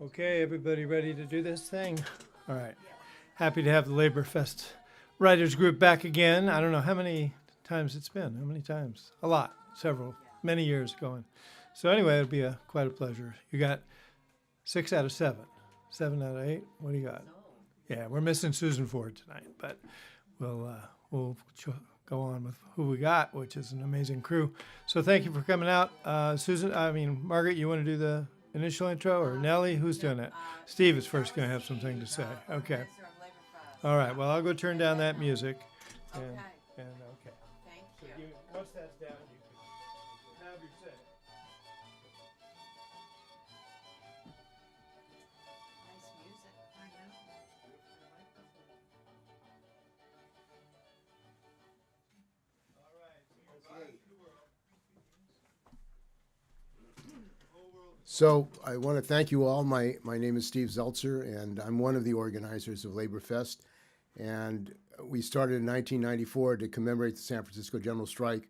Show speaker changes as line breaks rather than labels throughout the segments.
Okay, everybody ready to do this thing? All right. Happy to have the Laborfest Writers Group back again. I don't know how many times it's been. How many times? A lot. Several. Many years going. So anyway, it'll be quite a pleasure. You got 6 out of 7. 7 out of 8? What do you got? Yeah, we're missing Susan Ford tonight, but we'll go on with who we got, which is an amazing crew. So thank you for coming out. Margaret, you want to do the initial intro, or Nellie? Who's doing it? Steve is first going to have something to say. Okay. All right. Well, I'll go turn down that music. And, and okay.
Thank you.
Once that's down, you can have your say.
Nice music. I know.
So I want to thank you all. My name is Steve Zeltzer, and I'm one of the organizers of Laborfest. And we started in 1994 to commemorate the San Francisco General Strike,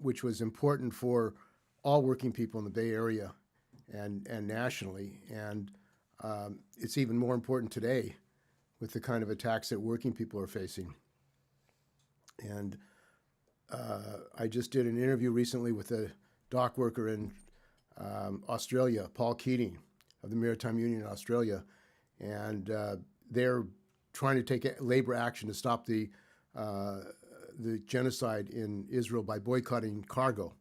which was important for all working people in the Bay Area and nationally. And it's even more important today with the kind of attacks that working people are facing. And I just did an interview recently with a dock worker in Australia, Paul Keating of the Maritime Union in Australia, and they're trying to take labor action to stop the genocide in Israel by boycotting cargo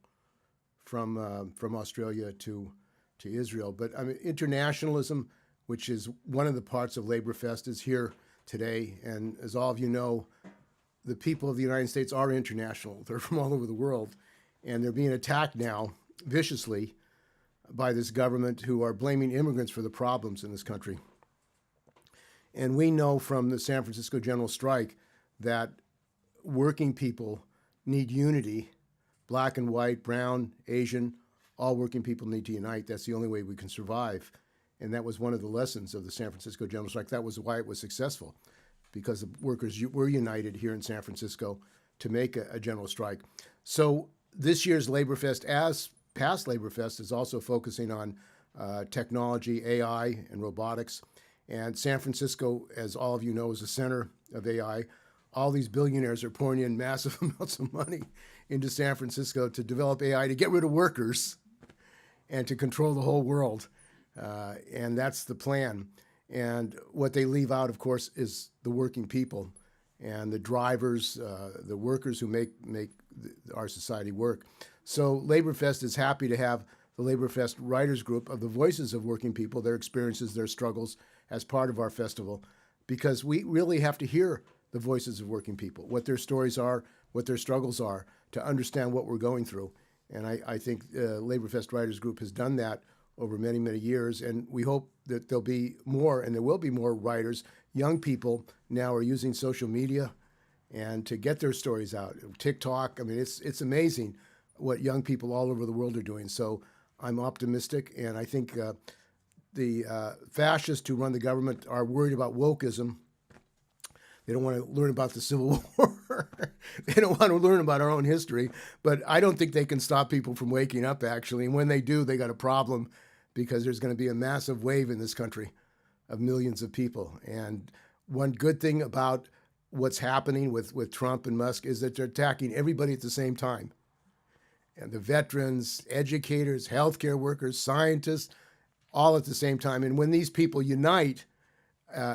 from Australia to Israel. But I mean, internationalism, which is one of the parts of Laborfest, is here today, and as all of you know, the people of the United States are international. They're from all over the world, and they're being attacked now viciously by this government who are blaming immigrants for the problems in this country. And we know from the San Francisco General Strike that working people need unity. Black and white, brown, Asian, all working people need to unite. That's the only way we can survive. And that was one of the lessons of the San Francisco General Strike. That was why it was successful, because the workers were united here in San Francisco to make a general strike. So this year's Laborfest, as past Laborfest, is also focusing on technology, AI, and robotics. And San Francisco, as all of you know, is the center of AI. All these billionaires are pouring in massive amounts of money into San Francisco to develop AI to get rid of workers and to control the whole world. And that's the plan. And what they leave out, of course, is the working people and the drivers, the workers who make our society work. So Laborfest is happy to have the Laborfest Writers Group of the voices of working people, their experiences, their struggles, as part of our festival, because we really have to hear the voices of working people, what their stories are, what their struggles are, to understand what we're going through. And I think Laborfest Writers Group has done that over many, many years, and we hope that there'll be more, and there will be more writers. Young people now are using social media and to get their stories out. TikTok, I mean, it's amazing what young people all over the world are doing. So I'm optimistic, and I think the fascists who run the government are worried about wokeism. They don't want to learn about the Civil War. They don't want to learn about our own history. But I don't think they can stop people from waking up, actually. And when they do, they got a problem, because there's going to be a massive wave in this country of millions of people. And one good thing about what's happening with Trump and Musk is that they're attacking everybody at the same time. And the veterans, educators, healthcare workers, scientists, all at the same time. And when these people unite,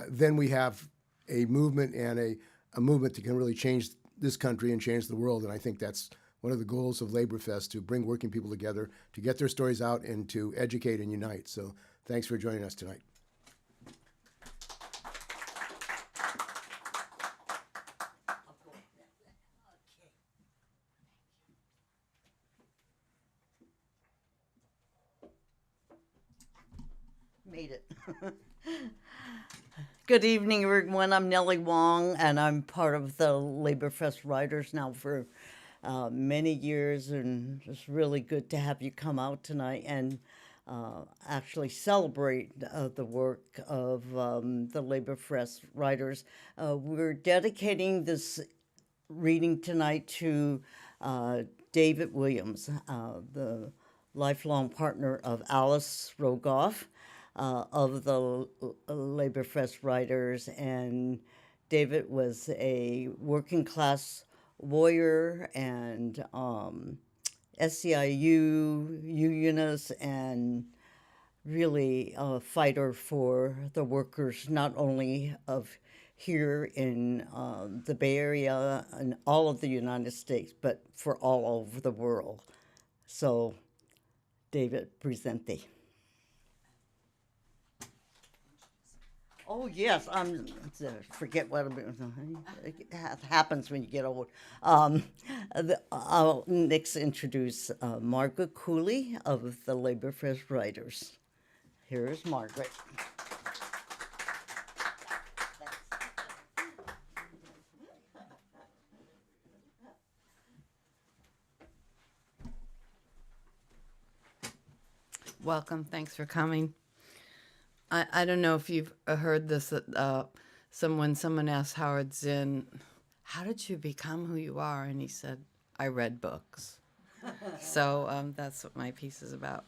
then we have a movement, and a movement that can really change this country and change the world. And I think that's one of the goals of Laborfest, to bring working people together, to get their stories out, and to educate and unite. So thanks for joining us tonight.
Made it. Good evening, everyone. I'm Nellie Wong, and I'm part of the Laborfest Writers now for many years, and it's really good to have you come out tonight and actually celebrate the work of the Laborfest Writers. We're dedicating this reading tonight to David Williams, the lifelong partner of Alice Rogoff. of the Laborfest writers, and David was a working class lawyer and SEIU unionist and really a fighter for the workers, not only of here in the Bay Area and all of the United States, but for all over the world. So, David, present thee. Oh yes, forget what it happens when you get old. I'll next introduce Margaret Cooley of the Laborfest Writers. Here's Margaret.
Welcome. Thanks for coming. I don't know if you've heard this. Someone asked Howard Zinn, "How did you become who you are?" And he said, "I read books." So that's what my piece is about.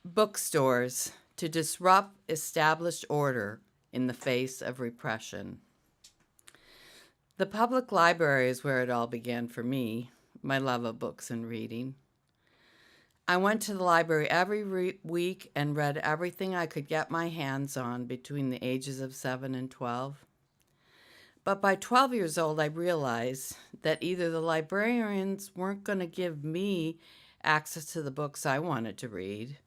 Bookstores to disrupt established order in the face of repression. The public library is where it all began for me, my love of books and reading. I went to the library every week and read everything I could get my hands on between the ages of 7 and 12. But by 12 years old, I realized that either the librarians weren't going to give me access to the books I wanted to read,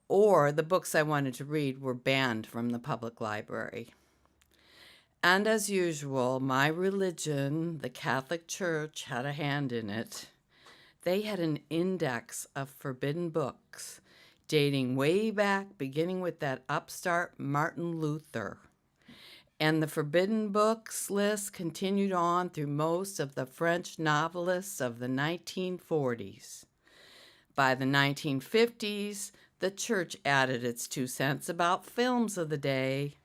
or the books I wanted to read were banned from the public library. And as usual, my religion, the Catholic Church, had a hand in it. They had an index of forbidden books dating way back, beginning with that upstart Martin Luther. And the forbidden books list continued on through most of the French novelists of the 1940s. By the 1950s, the church added its 2 cents about films of the day,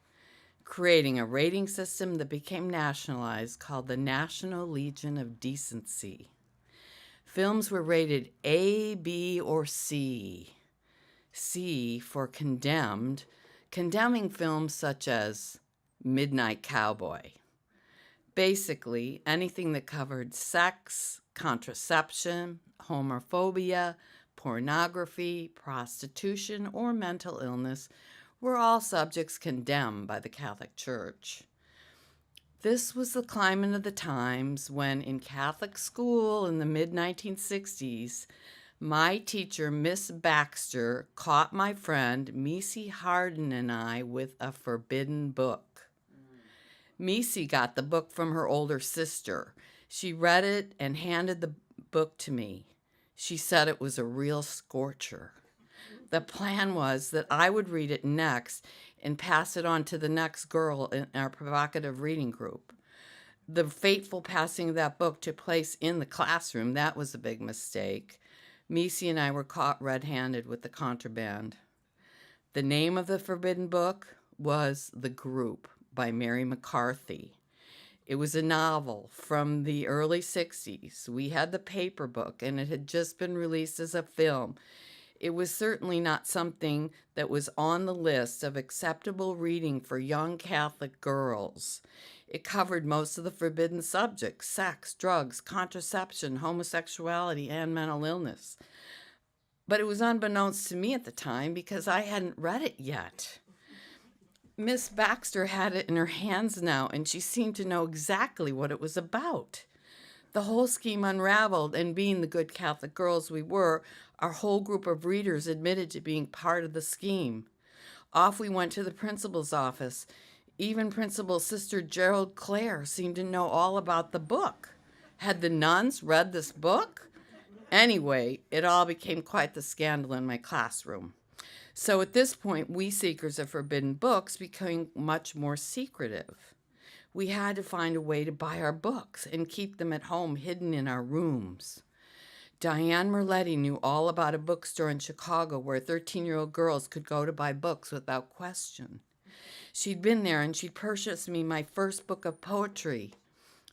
creating a rating system that became nationalized called the National Legion of Decency. Films were rated A, B, or C. C for condemned, condemning films such as Midnight Cowboy. Basically, anything that covered sex, contraception, homophobia, pornography, prostitution, or mental illness were all subjects condemned by the Catholic Church. This was the climate of the times when, in Catholic school in the mid-1960s, my teacher, Miss Baxter, caught my friend, Missy Harden, and I with a forbidden book. Missy got the book from her older sister. She read it and handed the book to me. She said it was a real scorcher. The plan was that I would read it next and pass it on to the next girl in our provocative reading group. The fateful passing of that book took place in the classroom. That was a big mistake. Missy and I were caught red-handed with the contraband. The name of the forbidden book was The Group by Mary McCarthy. It was a novel from the early 60s. We had the paper book, and it had just been released as a film. It was certainly not something that was on the list of acceptable reading for young Catholic girls. It covered most of the forbidden subjects: sex, drugs, contraception, homosexuality, and mental illness. But it was unbeknownst to me at the time because I hadn't read it yet. Miss Baxter had it in her hands now, and she seemed to know exactly what it was about. The whole scheme unraveled, and being the good Catholic girls we were, our whole group of readers admitted to being part of the scheme. Off we went to the principal's office. Even Principal Sister Gerald Clare seemed to know all about the book. Had the nuns read this book? Anyway, it all became quite the scandal in my classroom. So at this point, we seekers of forbidden books became much more secretive. We had to find a way to buy our books and keep them at home hidden in our rooms. Diane Merletti knew all about a bookstore in Chicago where 13-year-old girls could go to buy books without question. She'd been there and she'd purchased me my first book of poetry,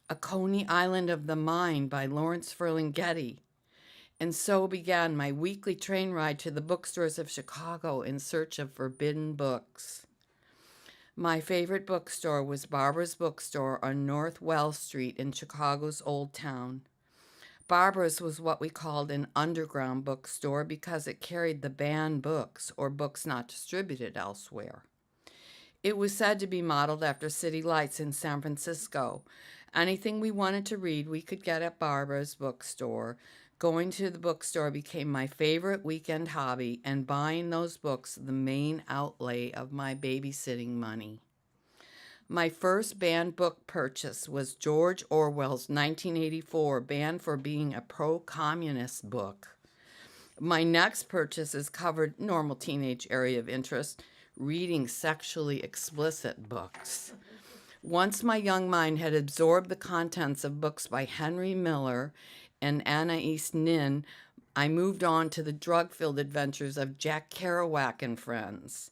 A Coney Island of the Mind by Lawrence Ferlinghetti. And so began my weekly train ride to the bookstores of Chicago in search of forbidden books. My favorite bookstore was Barbara's Bookstore on North Wells Street in Chicago's Old Town. Barbara's was what we called an underground bookstore because it carried the banned books or books not distributed elsewhere. It was said to be modeled after City Lights in San Francisco. Anything we wanted to read, we could get at Barbara's Bookstore. Going to the bookstore became my favorite weekend hobby, and buying those books the main outlay of my babysitting money. My first banned book purchase was George Orwell's 1984, banned for being a pro-communist book. My next purchases covered normal teenage area of interest, reading sexually explicit books. Once my young mind had absorbed the contents of books by Henry Miller and Anais Nin, I moved on to the drug-filled adventures of Jack Kerouac and friends.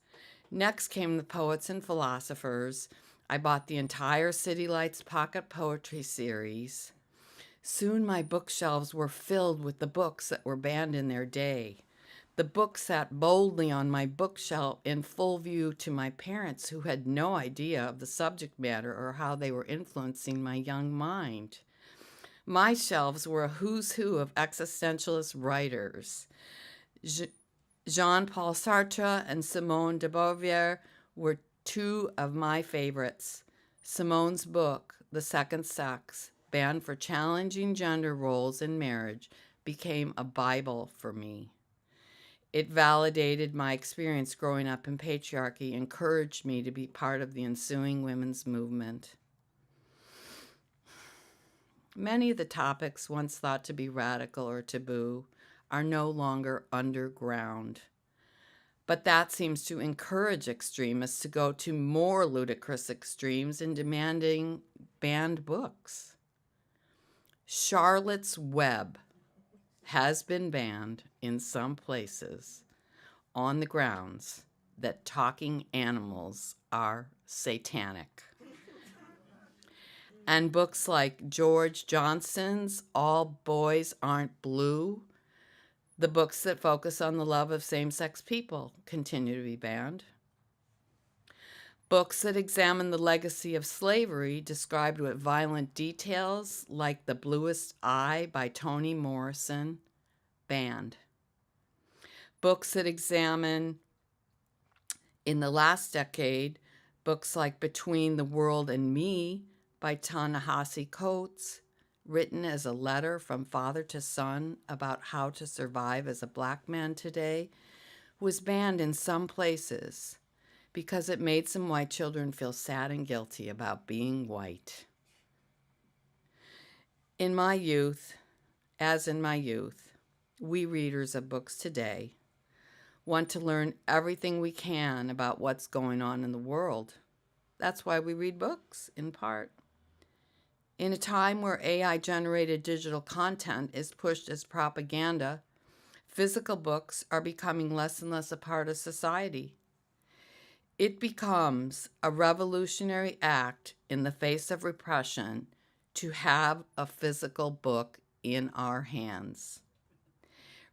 Next came the poets and philosophers. I bought the entire City Lights pocket poetry series. Soon my bookshelves were filled with the books that were banned in their day. The book sat boldly on my bookshelf in full view to my parents, who had no idea of the subject matter or how they were influencing my young mind. My shelves were a who's who of existentialist writers. Jean-Paul Sartre and Simone de Beauvoir were two of my favorites. Simone's book, The Second Sex, banned for challenging gender roles in marriage, became a Bible for me. It validated my experience growing up in patriarchy, encouraged me to be part of the ensuing women's movement. Many of the topics once thought to be radical or taboo are no longer underground. But that seems to encourage extremists to go to more ludicrous extremes in demanding banned books. Charlotte's Web has been banned in some places on the grounds that talking animals are satanic. And books like George Johnson's All Boys Aren't Blue, the books that focus on the love of same-sex people, continue to be banned. Books that examine the legacy of slavery, described with violent details, like The Bluest Eye by Toni Morrison, banned. Books that examine, in the last decade, books like Between the World and Me by Ta-Nehisi Coates, written as a letter from father to son about how to survive as a black man today, was banned in some places because it made some white children feel sad and guilty about being white. In my youth, we readers of books today want to learn everything we can about what's going on in the world. That's why we read books, in part. In a time where AI-generated digital content is pushed as propaganda, physical books are becoming less and less a part of society. It becomes a revolutionary act in the face of repression to have a physical book in our hands.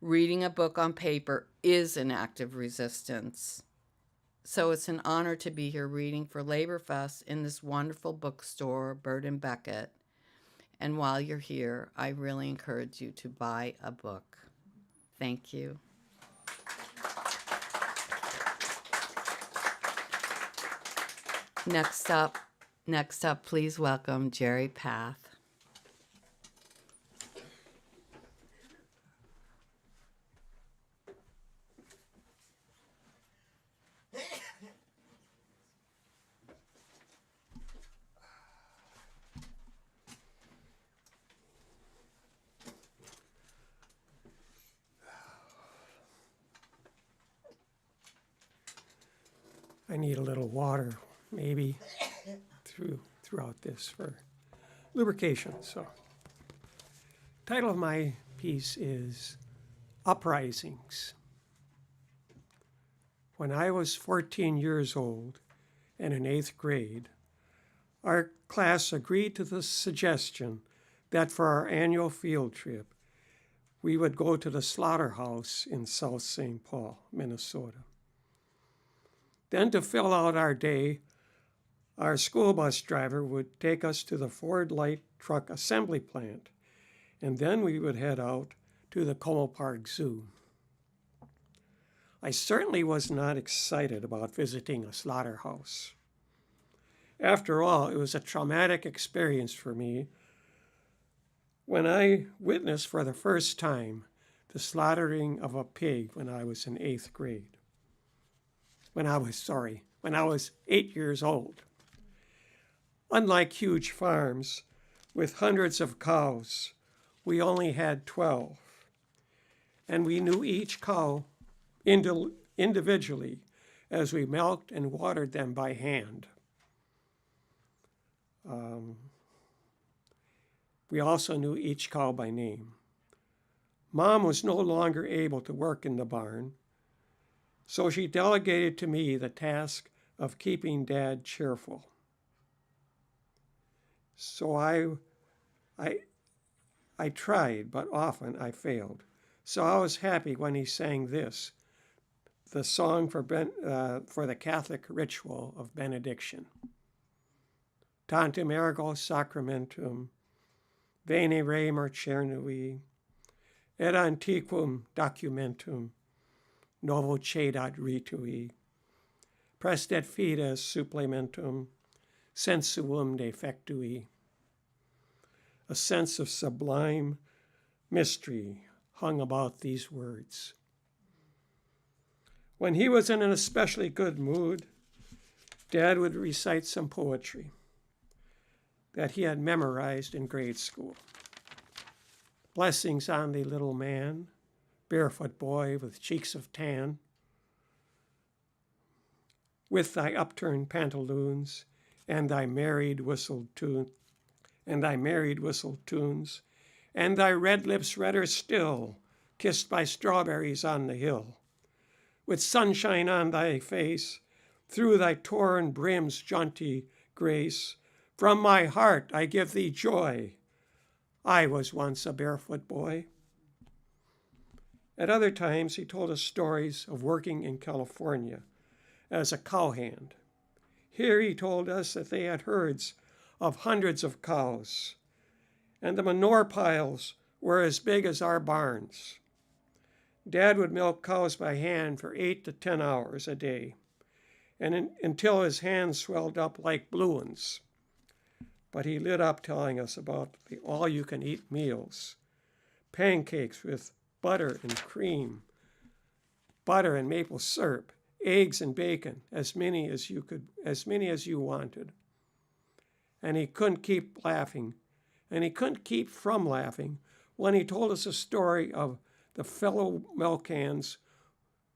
Reading a book on paper is an act of resistance. So it's an honor to be here reading for Laborfest in this wonderful bookstore, Bird and Beckett. And while you're here, I really encourage you to buy a book. Thank you. Next up, please welcome Jerry Path.
I need a little water, maybe, throughout this for lubrication. So, title of my piece is Uprisings. When I was 14 years old and in 8th grade, our class agreed to the suggestion that for our annual field trip, we would go to the slaughterhouse in South St. Paul, Minnesota. Then to fill out our day, our school bus driver would take us to the Ford Light Truck Assembly Plant, and then we would head out to the Como Park Zoo. I certainly was not excited about visiting a slaughterhouse. After all, it was a traumatic experience for me when I witnessed for the first time the slaughtering of a pig when I was in 8th grade. When I was 8 years old. Unlike huge farms with hundreds of cows, we only had 12. And we knew each cow individually as we milked and watered them by hand. We also knew each cow by name. Mom was no longer able to work in the barn, so she delegated to me the task of keeping Dad cheerful. So I tried, but often I failed. So I was happy when he sang this, the song for the Catholic ritual of benediction. Tantum ergo sacramentum, veni remor cernui, et antiquum documentum, novo cedat ritui, prestet fides supplementum, sensuum defectui. A sense of sublime mystery hung about these words. When he was in an especially good mood, Dad would recite some poetry that he had memorized in grade school. Blessings on thee, little man, barefoot boy with cheeks of tan, with thy upturned pantaloons and thy merry whistled tunes, and thy red lips redder still, kissed by strawberries on the hill. With sunshine on thy face, through thy torn brim's jaunty grace, from my heart I give thee joy. I was once a barefoot boy. At other times, he told us stories of working in California as a cowhand. Here he told us that they had herds of hundreds of cows, and the manure piles were as big as our barns. Dad would milk cows by hand for 8 to 10 hours a day, and until his hands swelled up like blue ones. But he lit up telling us about the all-you-can-eat meals, pancakes with butter and cream, butter and maple syrup, eggs and bacon, as many as you wanted. And he couldn't keep laughing, and he couldn't keep from laughing when he told us a story of the fellow milkcan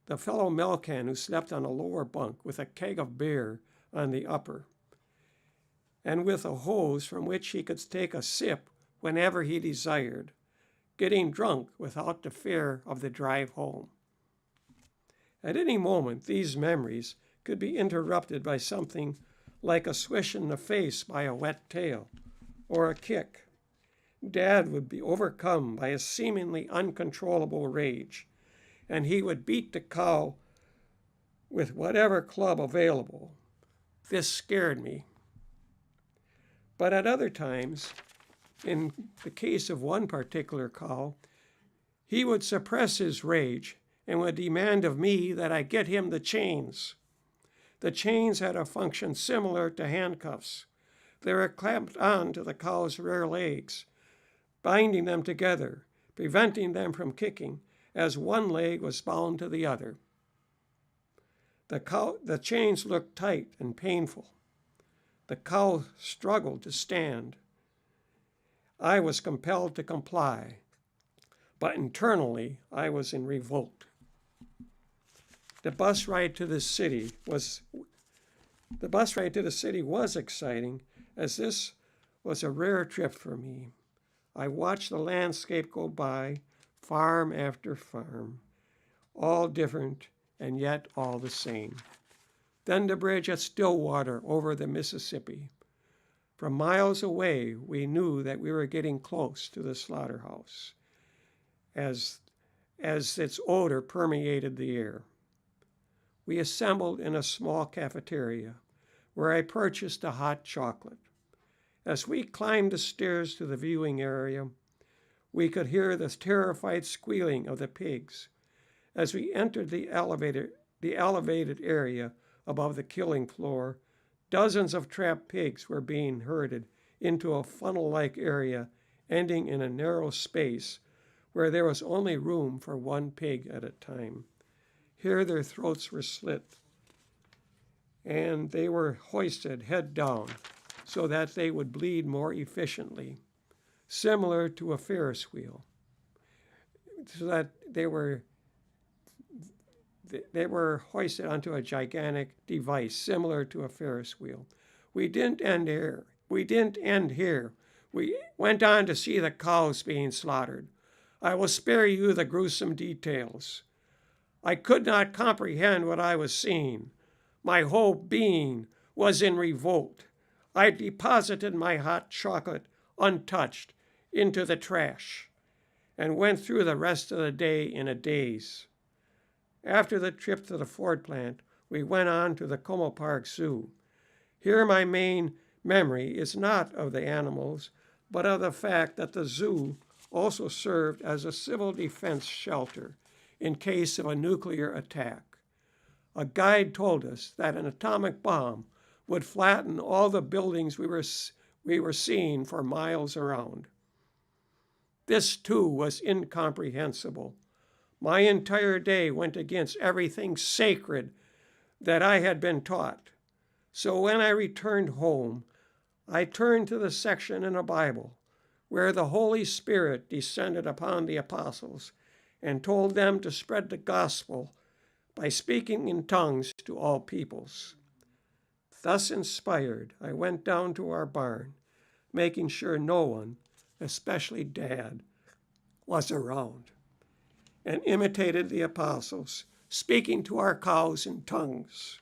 who slept on a lower bunk with a keg of beer on the upper, and with a hose from which he could take a sip whenever he desired, getting drunk without the fear of the drive home. At any moment, these memories could be interrupted by something like a swish in the face by a wet tail or a kick. Dad would be overcome by a seemingly uncontrollable rage, and he would beat the cow with whatever club available. This scared me. But at other times, in the case of one particular cow, he would suppress his rage and would demand of me that I get him the chains. The chains had a function similar to handcuffs. They were clamped on to the cow's rear legs, binding them together, preventing them from kicking, as one leg was bound to the other. The chains looked tight and painful. The cow struggled to stand. I was compelled to comply, but internally I was in revolt. The bus ride to the city was exciting, as this was a rare trip for me. I watched the landscape go by, farm after farm, all different and yet all the same. Then the bridge at Stillwater over the Mississippi. From miles away, we knew that we were getting close to the slaughterhouse. as its odor permeated the air. We assembled in a small cafeteria where I purchased a hot chocolate. As we climbed the stairs to the viewing area, we could hear the terrified squealing of the pigs. As we entered the elevated area above the killing floor, dozens of trapped pigs were being herded into a funnel-like area ending in a narrow space where there was only room for one pig at a time. Here their throats were slit, and they were hoisted head down so that they would bleed more efficiently, similar to a Ferris wheel, so that they were hoisted onto a gigantic device similar to a Ferris wheel. We didn't end here. We went on to see the cows being slaughtered. I will spare you the gruesome details. I could not comprehend what I was seeing. My whole being was in revolt. I deposited my hot chocolate untouched into the trash and went through the rest of the day in a daze. After the trip to the Ford plant, we went on to the Como Park Zoo. Here my main memory is not of the animals, but of the fact that the zoo also served as a civil defense shelter in case of a nuclear attack. A guide told us that an atomic bomb would flatten all the buildings we were seeing for miles around. This, too, was incomprehensible. My entire day went against everything sacred that I had been taught. So when I returned home, I turned to the section in the Bible where the Holy Spirit descended upon the apostles and told them to spread the gospel by speaking in tongues to all peoples. Thus inspired, I went down to our barn, making sure no one, especially Dad, was around, and imitated the apostles, speaking to our cows in tongues.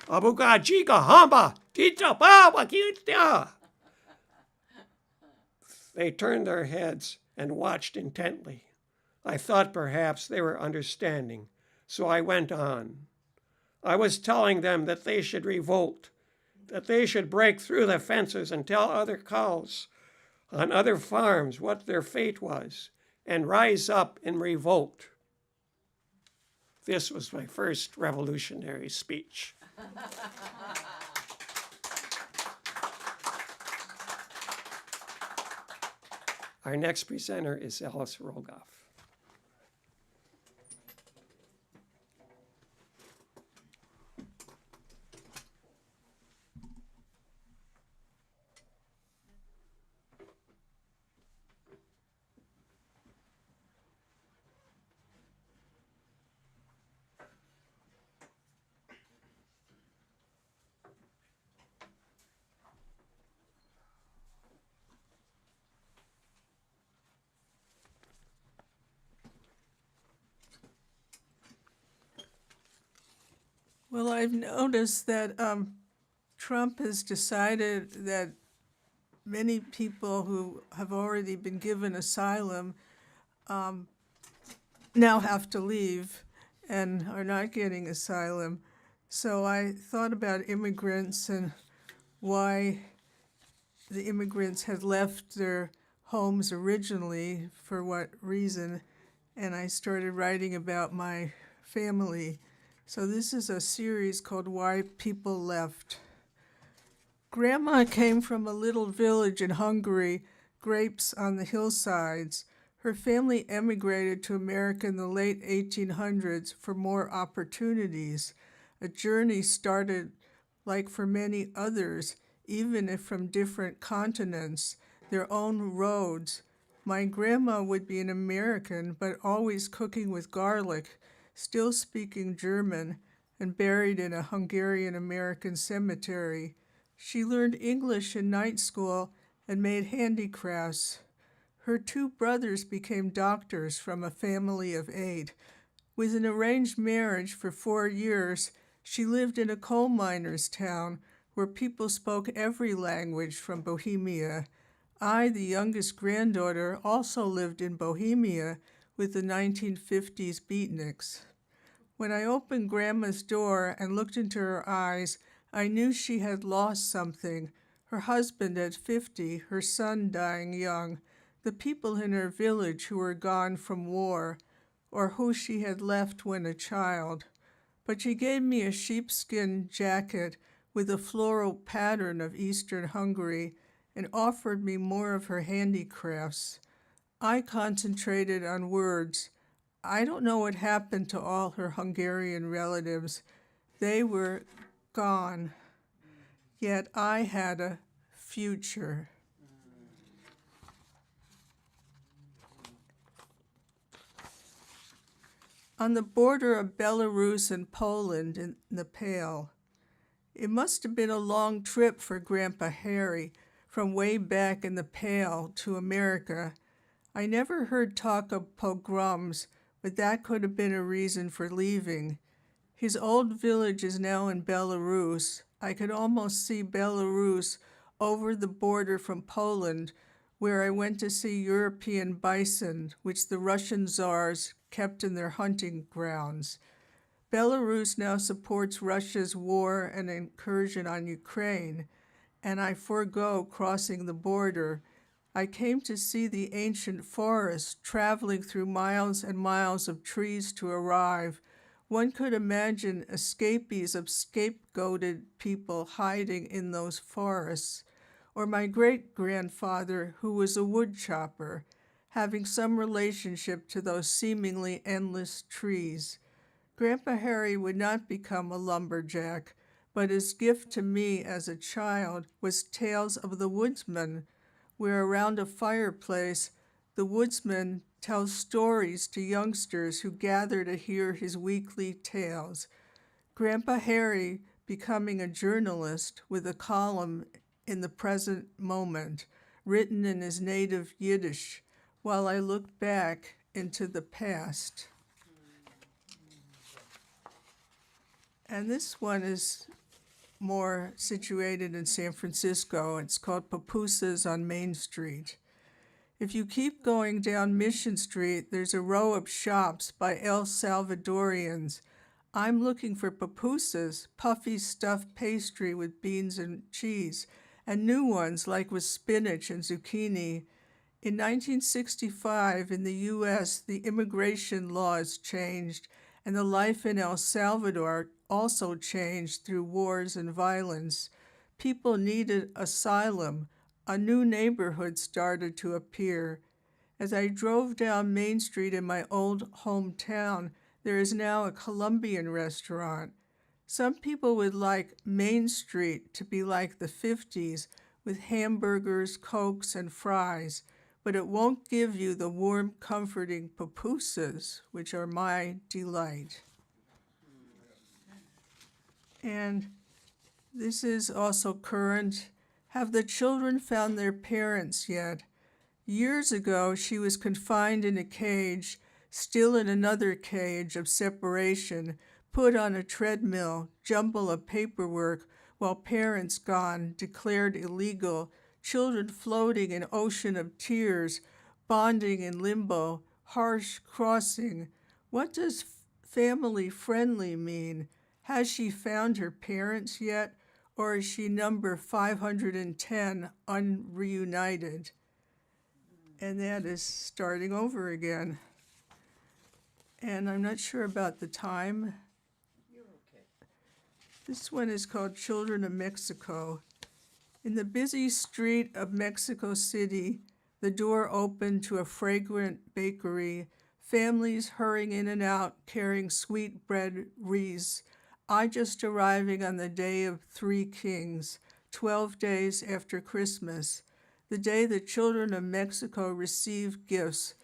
Abuga jiga hamba, tita baba kita. They turned their heads and watched intently. I thought perhaps they were understanding, so I went on. I was telling them that they should revolt, that they should break through the fences and tell other cows on other farms what their fate was and rise up in revolt. This was my first revolutionary speech. Our next presenter is Alice Rogoff.
Well, I've noticed that Trump has decided that many people who have already been given asylum now have to leave and are not getting asylum. So I thought about immigrants and why the immigrants had left their homes originally, for what reason, and I started writing about my family. So this is a series called Why People Left. Grandma came from a little village in Hungary, grapes on the hillsides. Her family emigrated to America in the late 1800s for more opportunities. A journey started, like for many others, even if from different continents, their own roads. My grandma would be an American, but always cooking with garlic, still speaking German, and buried in a Hungarian-American cemetery. She learned English in night school and made handicrafts. Her two brothers became doctors from a family of 8. With an arranged marriage for 4 years, she lived in a coal miner's town where people spoke every language from Bohemia. I, the youngest granddaughter, also lived in Bohemia with the 1950s beatniks. When I opened Grandma's door and looked into her eyes, I knew she had lost something. Her husband at 50, her son dying young, the people in her village who were gone from war, or who she had left when a child. But she gave me a sheepskin jacket with a floral pattern of Eastern Hungary and offered me more of her handicrafts. I concentrated on words. I don't know what happened to all her Hungarian relatives. They were gone. Yet I had a future. On the border of Belarus and Poland in the Pale. It must have been a long trip for Grandpa Harry from way back in the Pale to America. I never heard talk of pogroms, but that could have been a reason for leaving. His old village is now in Belarus. I could almost see Belarus over the border from Poland, where I went to see European bison, which the Russian czars kept in their hunting grounds. Belarus now supports Russia's war and incursion on Ukraine, and I forego crossing the border. I came to see the ancient forest, traveling through miles and miles of trees to arrive. One could imagine escapees of scapegoated people hiding in those forests, or my great-grandfather, who was a wood chopper, having some relationship to those seemingly endless trees. Grandpa Harry would not become a lumberjack, but his gift to me as a child was Tales of the Woodsman, where around a fireplace the woodsman tells stories to youngsters who gather to hear his weekly tales. Grandpa Harry becoming a journalist with a column in the present moment, written in his native Yiddish, while I look back into the past. And this one is more situated in San Francisco. It's called Pupusas on Main Street. If you keep going down Mission Street, there's a row of shops by El Salvadorians. I'm looking for pupusas, puffy stuffed pastry with beans and cheese, and new ones like with spinach and zucchini. In 1965, in the U.S., the immigration laws changed, and the life in El Salvador also changed through wars and violence. People needed asylum. A new neighborhood started to appear. As I drove down Main Street in my old hometown, there is now a Colombian restaurant. Some people would like Main Street to be like the 50s, with hamburgers, cokes, and fries, but it won't give you the warm, comforting pupusas, which are my delight. And this is also current. Have the children found their parents yet? Years ago, she was confined in a cage, still in another cage of separation, put on a treadmill, jumble of paperwork, while parents gone, declared illegal, children floating in ocean of tears, bonding in limbo, harsh crossing. What does family-friendly mean? Has she found her parents yet, or is she number 510, unreunited? And that is starting over again. And I'm not sure about the time.
You're okay.
This one is called Children of Mexico. In the busy street of Mexico City, the door opened to a fragrant bakery, families hurrying in and out, carrying sweet bread wreaths. I just arriving on the day of Three Kings, 12 days after Christmas, the day the children of Mexico received gifts.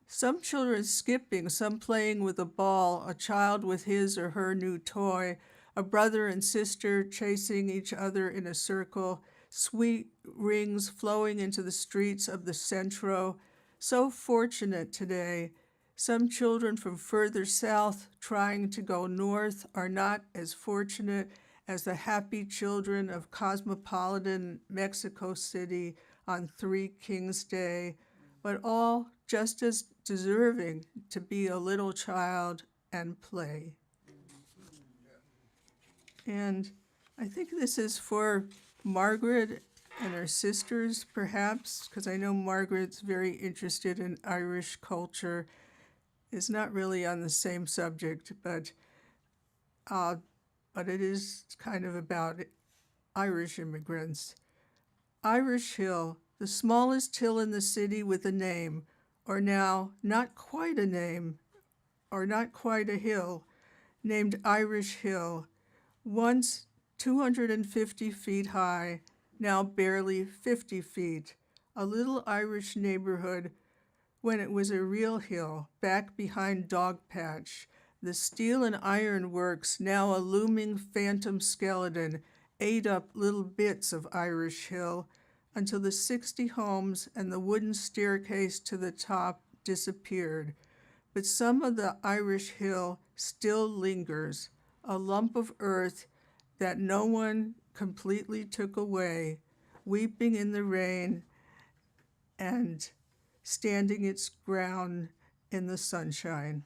Some children skipping, some playing with a ball, a child with his or her new toy, a brother and sister chasing each other in a circle, sweet rings flowing into the streets of the Centro. So fortunate today. Some children from further south trying to go north are not as fortunate as the happy children of cosmopolitan Mexico City on Three Kings Day, but all just as deserving to be a little child and play. And I think this is for Margaret and her sisters, perhaps, because I know Margaret's very interested in Irish culture. It's not really on the same subject, but it is kind of about Irish immigrants. Irish Hill, the smallest hill in the city with a name, or now not quite a name, or not quite a hill, named Irish Hill, once 250 feet high, now barely 50 feet, a little Irish neighborhood when it was a real hill, back behind Dogpatch, the steel and iron works, now a looming phantom skeleton, ate up little bits of Irish Hill until the 60 homes and the wooden staircase to the top disappeared. But some of the Irish Hill still lingers, a lump of earth that no one completely took away, weeping in the rain and standing its ground in the sunshine.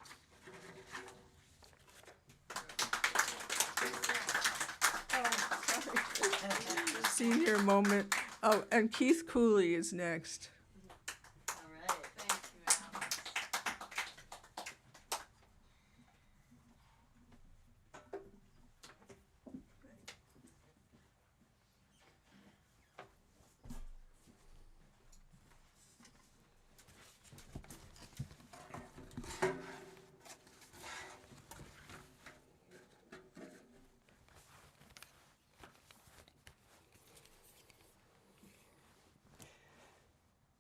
Senior moment. Oh, and Keith Cooley is next.
All right. Thank you, Alice.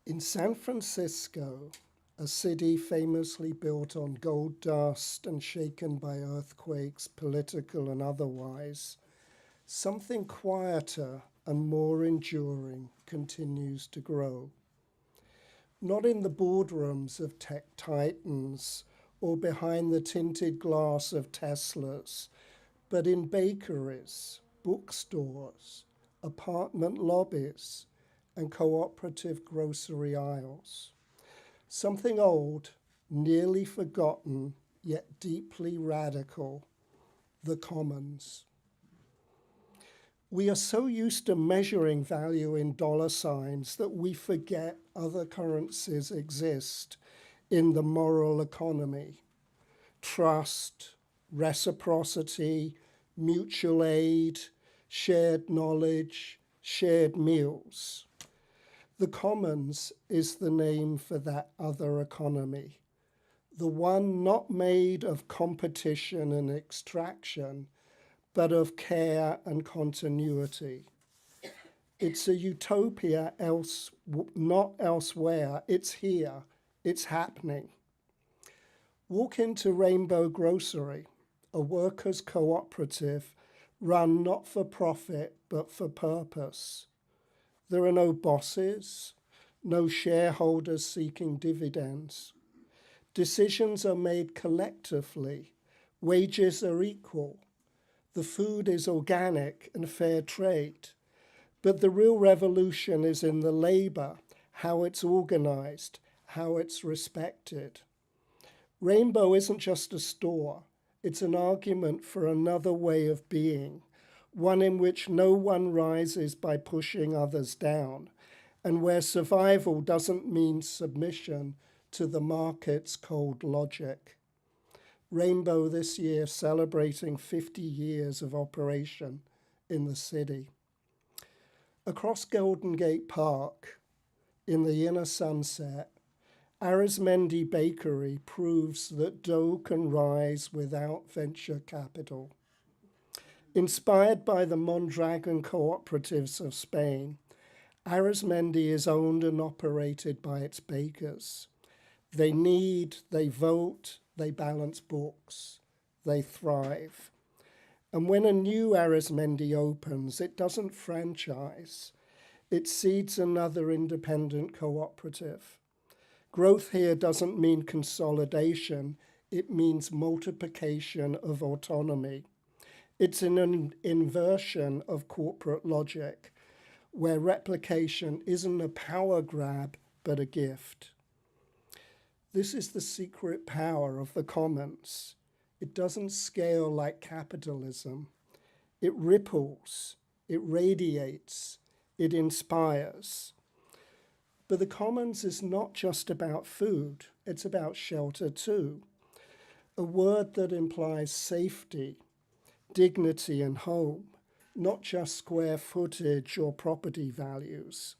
In San Francisco, a city famously built on gold dust and shaken by earthquakes, political and otherwise, something quieter and more enduring continues to grow. Not in the boardrooms of tech titans or behind the tinted glass of Teslas, but in bakeries, bookstores, apartment lobbies, and cooperative grocery aisles. Something old, nearly forgotten, yet deeply radical, the commons. We are so used to measuring value in dollar signs that we forget other currencies exist in the moral economy. Trust, reciprocity, mutual aid, shared knowledge, shared meals. The commons is the name for that other economy, the one not made of competition and extraction, but of care and continuity. It's a utopia not elsewhere, it's here, it's happening. Walk into Rainbow Grocery, a workers' cooperative run not for profit, but for purpose. There are no bosses, no shareholders seeking dividends. Decisions are made collectively. Wages are equal. The food is organic and fair trade. But the real revolution is in the labor, how it's organized, how it's respected. Rainbow isn't just a store. It's an argument for another way of being, one in which no one rises by pushing others down, and where survival doesn't mean submission to the market's cold logic. Rainbow this year celebrating 50 years of operation in the city. Across Golden Gate Park, in the inner sunset, Arizmendi Bakery proves that dough can rise without venture capital. Inspired by the Mondragon cooperatives of Spain, Arizmendi is owned and operated by its bakers. They knead, they vote, they balance books, they thrive. And when a new Arizmendi opens, it doesn't franchise. It seeds another independent cooperative. Growth here doesn't mean consolidation, it means multiplication of autonomy. It's an inversion of corporate logic, where replication isn't a power grab, but a gift. This is the secret power of the commons. It doesn't scale like capitalism. It ripples, it radiates, it inspires. But the commons is not just about food, it's about shelter too. A word that implies safety, dignity, and home, not just square footage or property values.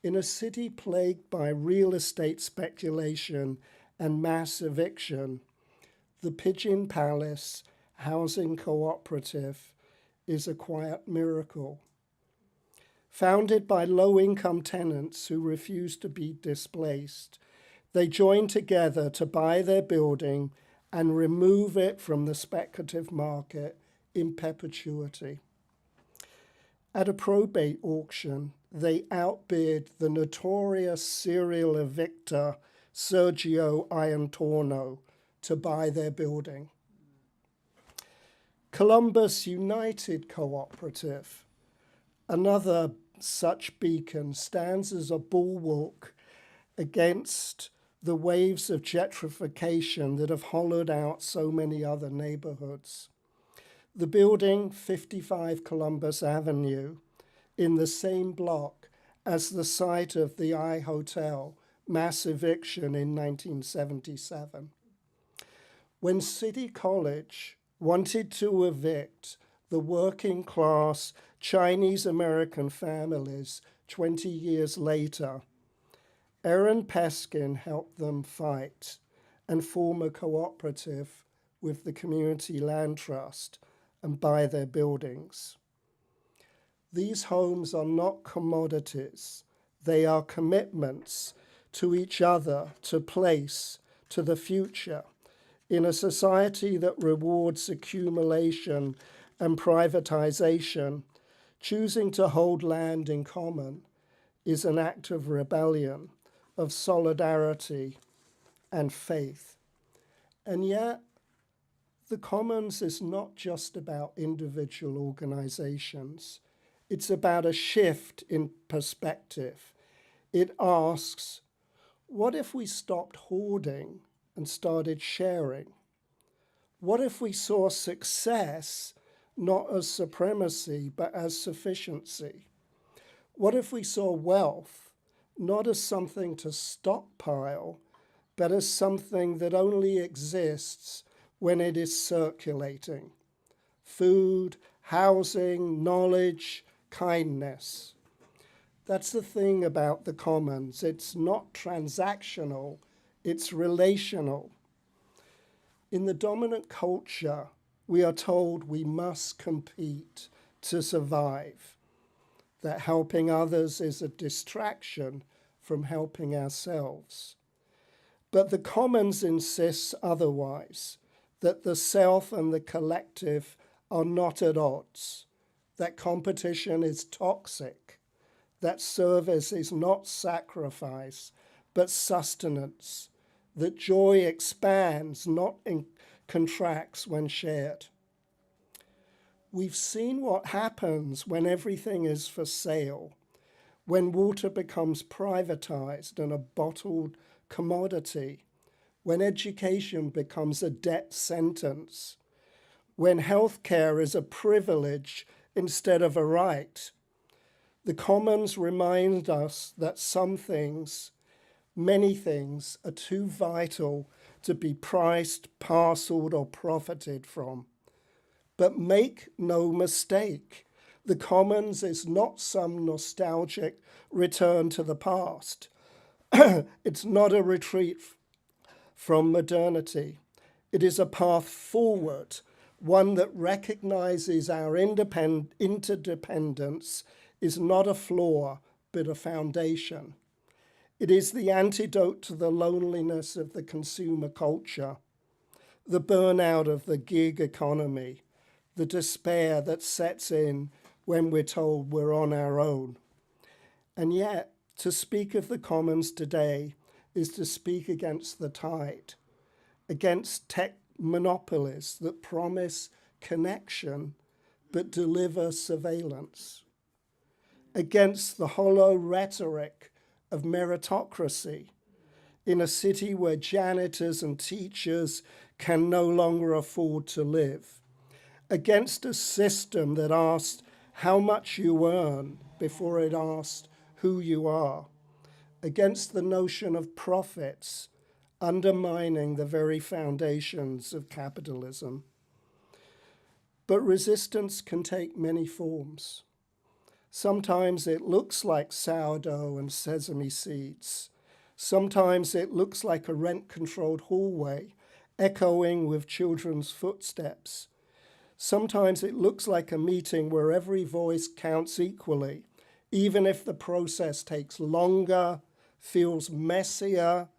In a city plagued by real estate speculation and mass eviction, the Pigeon Palace Housing Cooperative is a quiet miracle. Founded by low-income tenants who refuse to be displaced, they join together to buy their building and remove it from the speculative market in perpetuity. At a probate auction, they outbid the notorious serial evictor Sergio Iantorno to buy their building. Columbus United Cooperative, another such beacon, stands as a bulwark against the waves of gentrification that have hollowed out so many other neighborhoods. The building, 55 Columbus Avenue, in the same block as the site of the I Hotel mass eviction in 1977. When City College wanted to evict the working class Chinese American families 20 years later, Aaron Peskin helped them fight and form a cooperative with the Community Land Trust and buy their buildings. These homes are not commodities. They are commitments to each other, to place, to the future, in a society that rewards accumulation and privatization. Choosing to hold land in common is an act of rebellion, of solidarity and faith. And yet, the commons is not just about individual organizations. It's about a shift in perspective. It asks, what if we stopped hoarding and started sharing? What if we saw success not as supremacy, but as sufficiency? What if we saw wealth not as something to stockpile, but as something that only exists when it is circulating? Food, housing, knowledge, kindness. That's the thing about the commons. It's not transactional, it's relational. In the dominant culture, we are told we must compete to survive, that helping others is a distraction from helping ourselves. But the commons insists otherwise, that the self and the collective are not at odds, that competition is toxic, that service is not sacrifice, but sustenance, that joy expands, not contracts when shared. We've seen what happens when everything is for sale, when water becomes privatized and a bottled commodity, when education becomes a death sentence, when healthcare is a privilege instead of a right. The commons remind us that some things, many things, are too vital to be priced, parceled, or profited from. But make no mistake, the commons is not some nostalgic return to the past. It's not a retreat from modernity. It is a path forward, one that recognizes our interdependence is not a flaw, but a foundation. It is the antidote to the loneliness of the consumer culture, the burnout of the gig economy, the despair that sets in when we're told we're on our own. And yet, to speak of the commons today is to speak against the tide, against tech monopolies that promise connection but deliver surveillance, against the hollow rhetoric of meritocracy in a city where janitors and teachers can no longer afford to live, against a system that asked how much you earn before it asked who you are, against the notion of profits, undermining the very foundations of capitalism. But resistance can take many forms. Sometimes it looks like sourdough and sesame seeds. Sometimes it looks like a rent-controlled hallway, echoing with children's footsteps. Sometimes it looks like a meeting where every voice counts equally, even if the process takes longer, feels messier,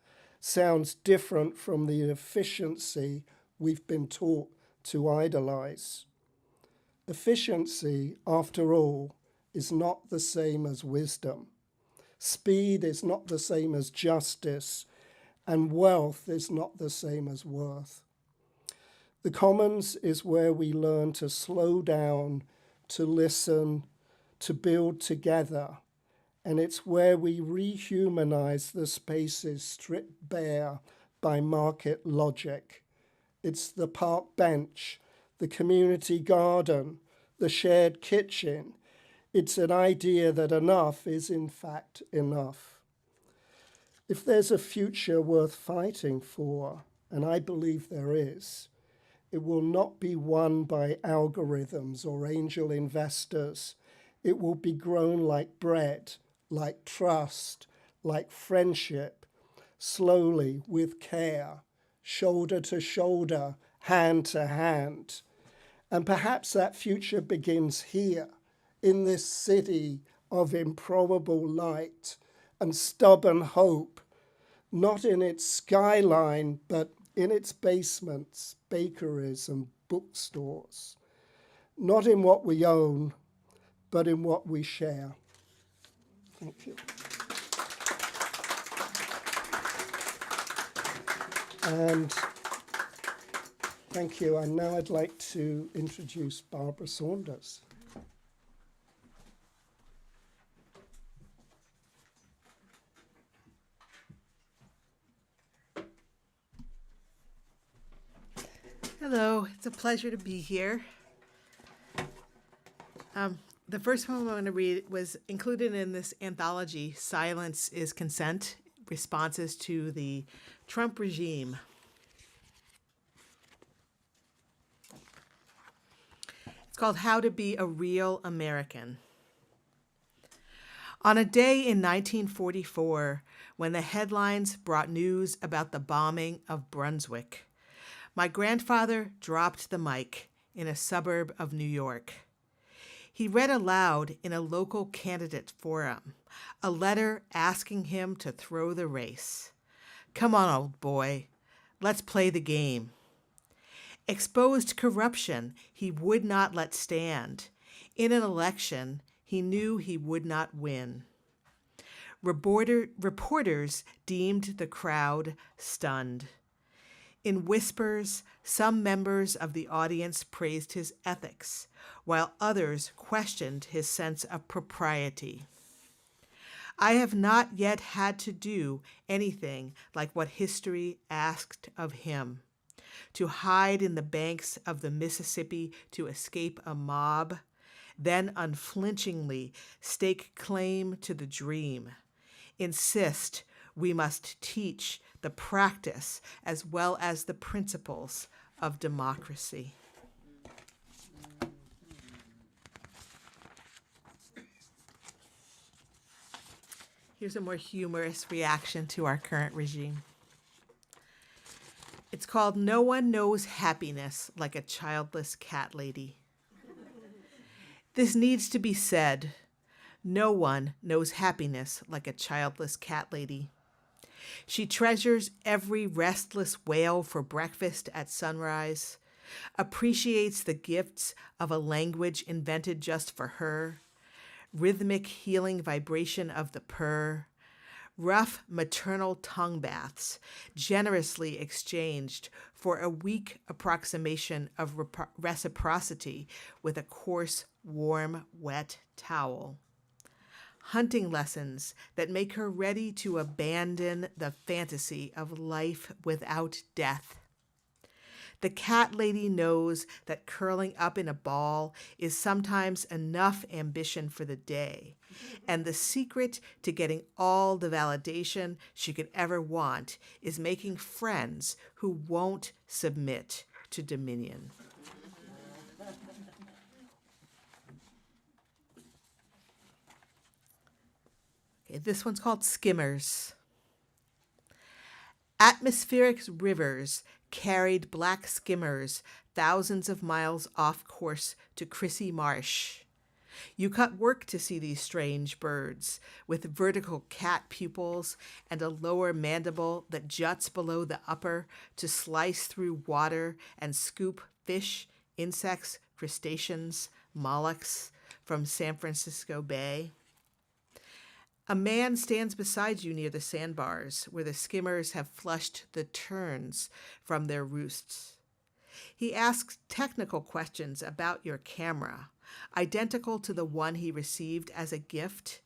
sounds different from the efficiency we've been taught to idolize. Efficiency, after all, is not the same as wisdom. Speed is not the same as justice, and wealth is not the same as worth. The commons is where we learn to slow down, to listen, to build together, and it's where we rehumanize the spaces stripped bare by market logic. It's the park bench, the community garden, the shared kitchen. It's an idea that enough is in fact enough. If there's a future worth fighting for, and I believe there is, it will not be won by algorithms or angel investors. It will be grown like bread, like trust, like friendship, slowly with care, shoulder to shoulder, hand to hand. And perhaps that future begins here, in this city of improbable light and stubborn hope, not in its skyline, but in its basements, bakeries, and bookstores. Not in what we own, but in what we share. Thank you. And thank you. And now I'd like to introduce Barbara Saunders.
Hello, it's a pleasure to be here. The first poem I'm going to read was included in this anthology, Silence is Consent, Responses to the Trump Regime. It's called How to Be a Real American. On a day in 1944, when the headlines brought news about the bombing of Brunswick, my grandfather dropped the mic in a suburb of New York. He read aloud in a local candidate forum a letter asking him to throw the race. Come on, old boy, let's play the game. Exposed corruption he would not let stand. In an election he knew he would not win. Reporters deemed the crowd stunned. In whispers, some members of the audience praised his ethics, while others questioned his sense of propriety. I have not yet had to do anything like what history asked of him, to hide in the banks of the Mississippi to escape a mob, then unflinchingly stake claim to the dream, insist we must teach the practice as well as the principles of democracy. Here's a more humorous reaction to our current regime. It's called No One Knows Happiness Like a Childless Cat Lady. This needs to be said. No one knows happiness like a childless cat lady. She treasures every restless wail for breakfast at sunrise, appreciates the gifts of a language invented just for her, rhythmic healing vibration of the purr, rough maternal tongue baths generously exchanged for a weak approximation of reciprocity with a coarse, warm, wet towel. hunting lessons that make her ready to abandon the fantasy of life without death. The cat lady knows that curling up in a ball is sometimes enough ambition for the day, and the secret to getting all the validation she could ever want is making friends who won't submit to dominion. Okay, this one's called Skimmers. Atmospheric rivers carried black skimmers thousands of miles off course to Crissy Marsh. You cut work to see these strange birds, with vertical cat pupils and a lower mandible that juts below the upper to slice through water and scoop fish, insects, crustaceans, mollusks from San Francisco Bay. A man stands beside you near the sandbars where the skimmers have flushed the terns from their roosts. He asks technical questions about your camera, identical to the one he received as a gift,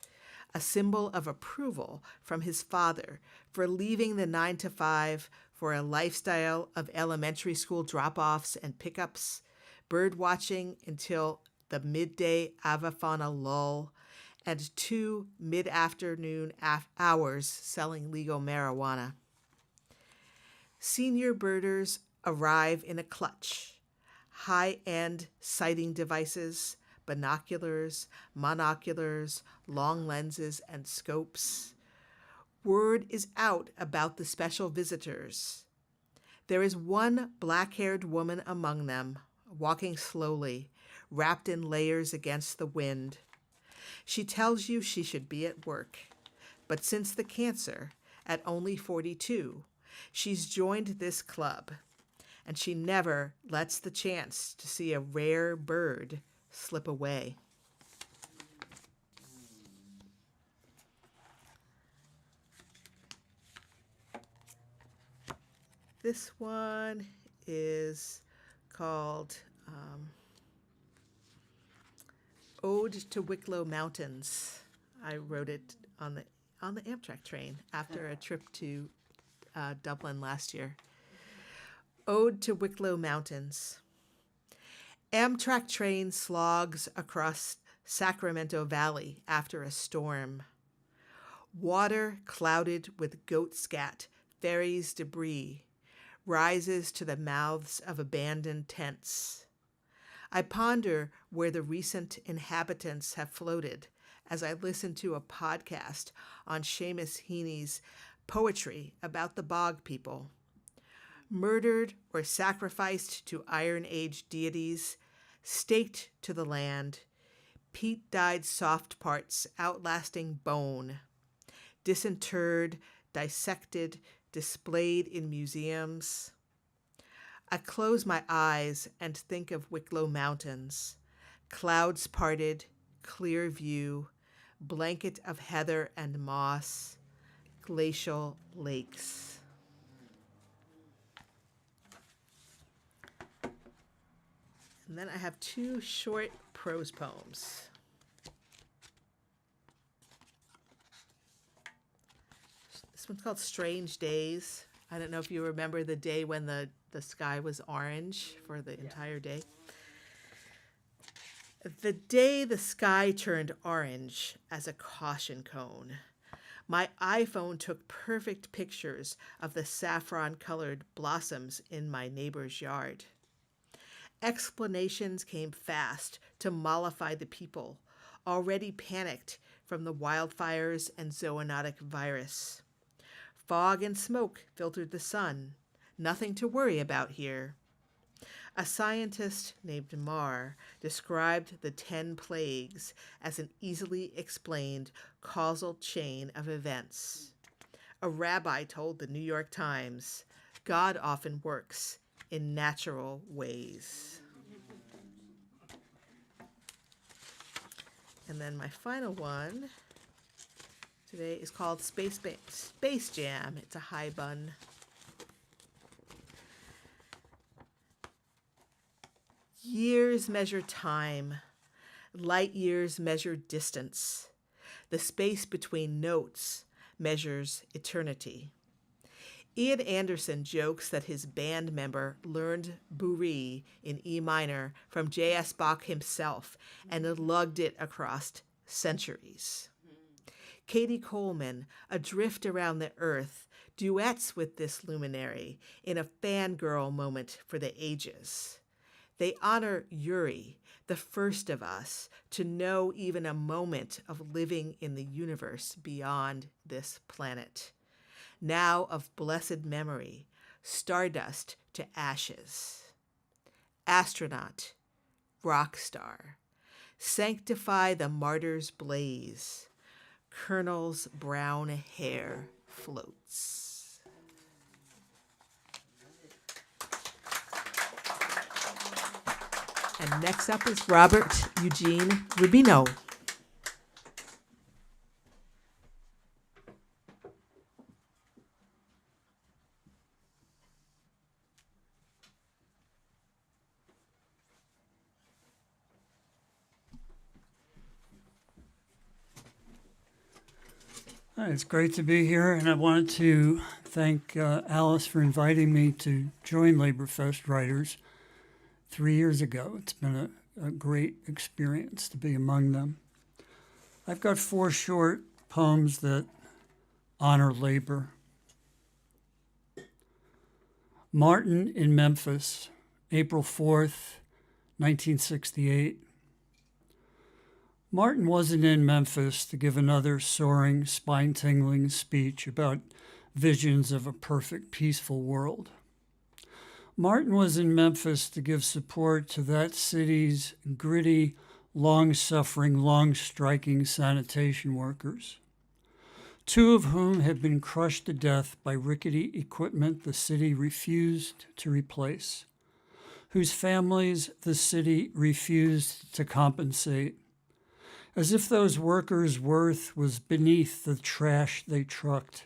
a symbol of approval from his father for leaving the 9-to-5 for a lifestyle of elementary school drop-offs and pickups, bird watching until the midday avifauna lull, and 2 mid-afternoon hours selling legal marijuana. Senior birders arrive in a clutch. High-end sighting devices, binoculars, monoculars, long lenses, and scopes. Word is out about the special visitors. There is one black-haired woman among them, walking slowly, wrapped in layers against the wind. She tells you she should be at work, but since the cancer, at only 42, she's joined this club, and she never lets the chance to see a rare bird slip away. This one is called Ode to Wicklow Mountains. I wrote it on the Amtrak train after a trip to Dublin last year. Ode to Wicklow Mountains. Amtrak train slogs across Sacramento Valley after a storm. Water clouded with goat scat ferries debris rises to the mouths of abandoned tents. I ponder where the recent inhabitants have floated as I listen to a podcast on Seamus Heaney's poetry about the bog people. Murdered or sacrificed to Iron Age deities, staked to the land, peat-dyed soft parts outlasting bone, disinterred, dissected, displayed in museums. I close my eyes and think of Wicklow Mountains, clouds parted, clear view, blanket of heather and moss, glacial lakes. And then I have 2 short prose poems. This one's called Strange Days. I don't know if you remember the day when the sky was orange for the entire day. The day the sky turned orange as a caution cone, my iPhone took perfect pictures of the saffron-colored blossoms in my neighbor's yard. Explanations came fast to mollify the people, already panicked from the wildfires and zoonotic virus. Fog and smoke filtered the sun. Nothing to worry about here. A scientist named Marr described the 10 plagues as an easily explained causal chain of events. A rabbi told the New York Times, God often works in natural ways. And then my final one today is called Space Jam. It's a high bun. Years measure time. Light years measure distance. The space between notes measures eternity. Ian Anderson jokes that his band member learned Bourrée in E minor from J.S. Bach himself and lugged it across centuries. Katie Coleman, adrift around the earth, duets with this luminary in a fangirl moment for the ages. They honor Yuri, the first of us, to know even a moment of living in the universe beyond this planet. Now of blessed memory, stardust to ashes. Astronaut, rock star, sanctify the martyr's blaze. Colonel's brown hair floats. And next up is Robert Eugene Rubino.
Hi, it's great to be here, and I wanted to thank Alice for inviting me to join Laborfest Writers 3 years ago. It's been a great experience to be among them. I've got 4 short poems that honor labor. Martin in Memphis, April 4th, 1968. Martin wasn't in Memphis to give another soaring, spine-tingling speech about visions of a perfect, peaceful world. Martin was in Memphis to give support to that city's gritty, long-suffering, long-striking sanitation workers, 2 of whom had been crushed to death by rickety equipment the city refused to replace, whose families the city refused to compensate, as if those workers' worth was beneath the trash they trucked,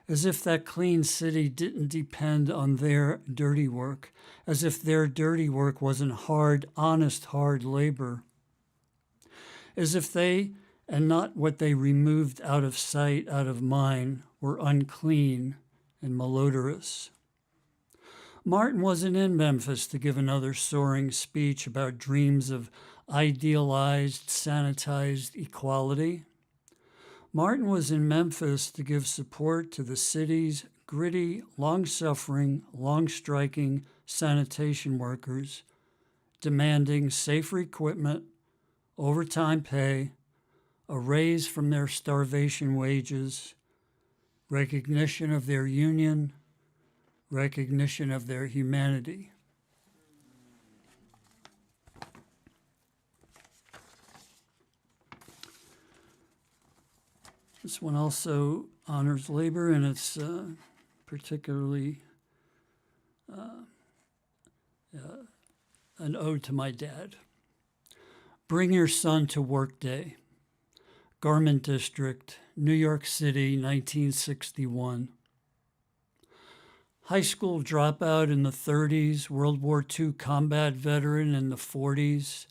as if that clean city didn't depend on their dirty work, as if their dirty work wasn't hard, honest, hard labor, as if they, and not what they removed out of sight, out of mind, were unclean and malodorous. Martin wasn't in Memphis to give another soaring speech about dreams of idealized, sanitized equality. Martin was in Memphis to give support to the city's gritty, long-suffering, long-striking sanitation workers, demanding safer equipment, overtime pay, a raise from their starvation wages, recognition of their union, recognition of their humanity. This one also honors labor, and it's particularly an ode to my dad. Bring Your Son to Work Day, Garment District, New York City, 1961. High school dropout in the 30s, World War II combat veteran in the 40s,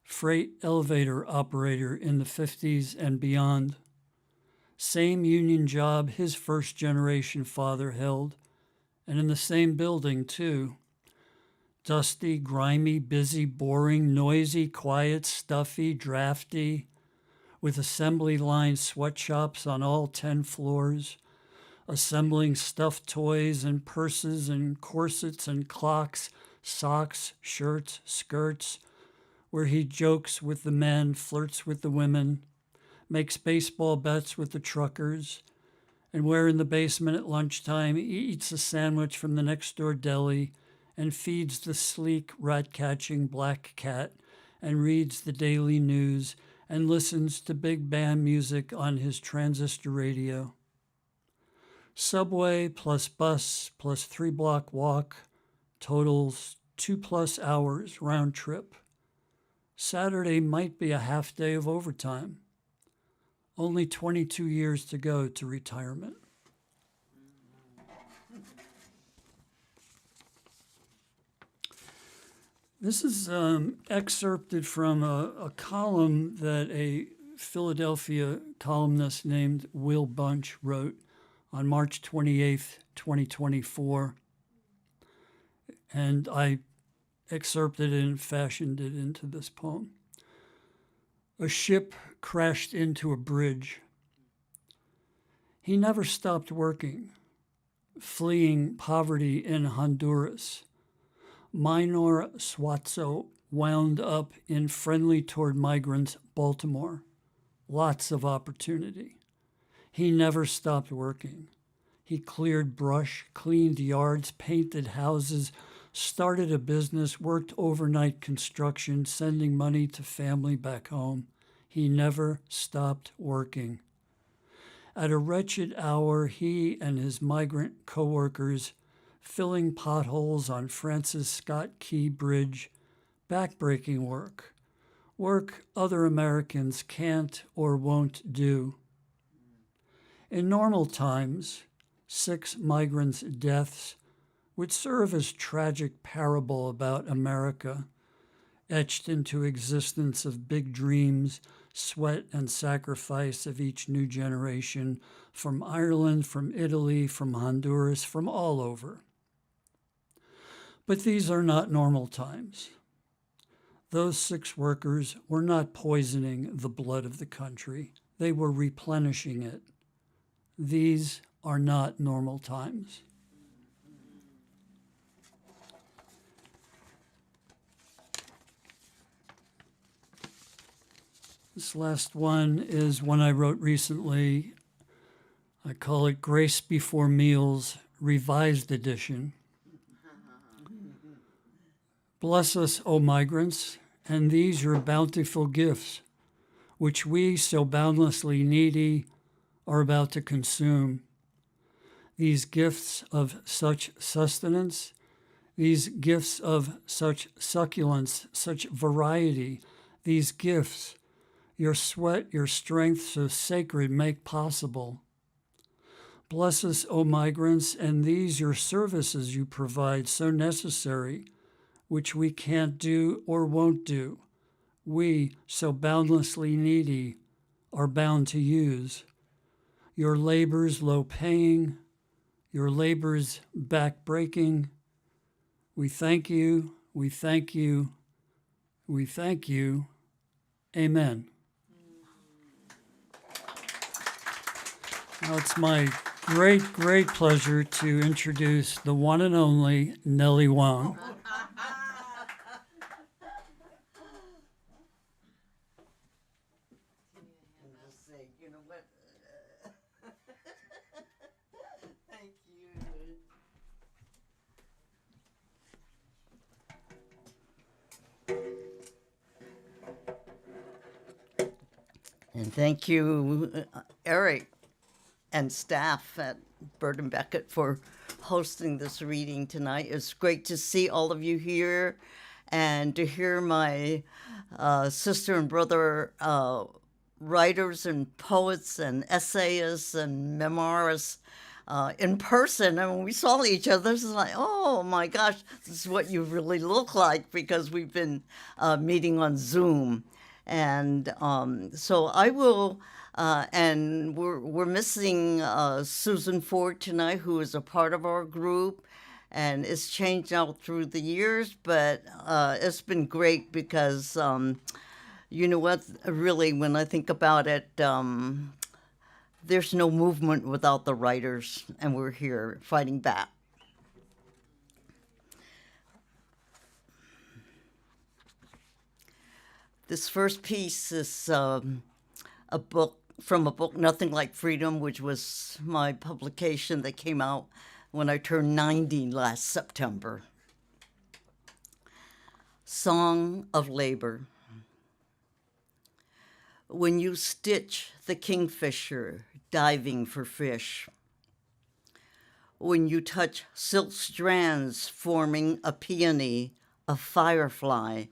freight elevator operator in the 50s and beyond. Same union job his first-generation father held, and in the same building, too. Dusty, grimy, busy, boring, noisy, quiet, stuffy, drafty, with assembly line sweatshops on all 10 floors, assembling stuffed toys and purses and corsets and clocks, socks, shirts, skirts, where he jokes with the men, flirts with the women, makes baseball bets with the truckers, and where in the basement at lunchtime he eats a sandwich from the next door deli and feeds the sleek, rat-catching black cat and reads the daily news and listens to big band music on his transistor radio. Subway plus bus plus 3-block walk totals 2+ hours round trip. Saturday might be a half day of overtime. Only 22 years to go to retirement. This is excerpted from a column that a Philadelphia columnist named Will Bunch wrote on March 28th, 2024, and I excerpted it and fashioned it into this poem. A ship crashed into a bridge. He never stopped working, fleeing poverty in Honduras. Minor Suazo wound up in friendly toward migrants Baltimore. Lots of opportunity. He never stopped working. He cleared brush, cleaned yards, painted houses, started a business, worked overnight construction, sending money to family back home. He never stopped working. At a wretched hour, he and his migrant co-workers filling potholes on Francis Scott Key Bridge, backbreaking work, work other Americans can't or won't do. In normal times, 6 migrants' deaths would serve as tragic parable about America, etched into existence of big dreams, sweat and sacrifice of each new generation, from Ireland, from Italy, from Honduras, from all over. But these are not normal times. Those 6 workers were not poisoning the blood of the country. They were replenishing it. These are not normal times. This last one is one I wrote recently. I call it Grace Before Meals, Revised Edition. Bless us, O migrants, and these your bountiful gifts, which we, so boundlessly needy, are about to consume. These gifts of such sustenance, these gifts of such succulence, such variety, these gifts, your sweat, your strength so sacred make possible. Bless us, O migrants, and these your services you provide so necessary, which we can't do or won't do. We, so boundlessly needy, are bound to use. Your labors low paying, your labors back-breaking. We thank you, we thank you, we thank you. Amen. Now it's my great, great pleasure to introduce the one and only Nellie Wong.
Thank you. And thank you, Eric and staff at Bird and Beckett for hosting this reading tonight. It's great to see all of you here and to hear my sister and brother writers and poets and essayists and memoirists in person. And when we saw each other, it's like, oh my gosh, this is what you really look like, because we've been meeting on Zoom. And so I will, and we're missing Susan Ford tonight, who is a part of our group, and it's changed out through the years, but it's been great because, you know what, really, when I think about it, there's no movement without the writers, and we're here fighting back. This first piece is a book from a book, Nothing Like Freedom, which was my publication that came out when I turned 90 last September. Song of Labor. When you stitch the kingfisher diving for fish, when you touch silk strands forming a peony, a firefly,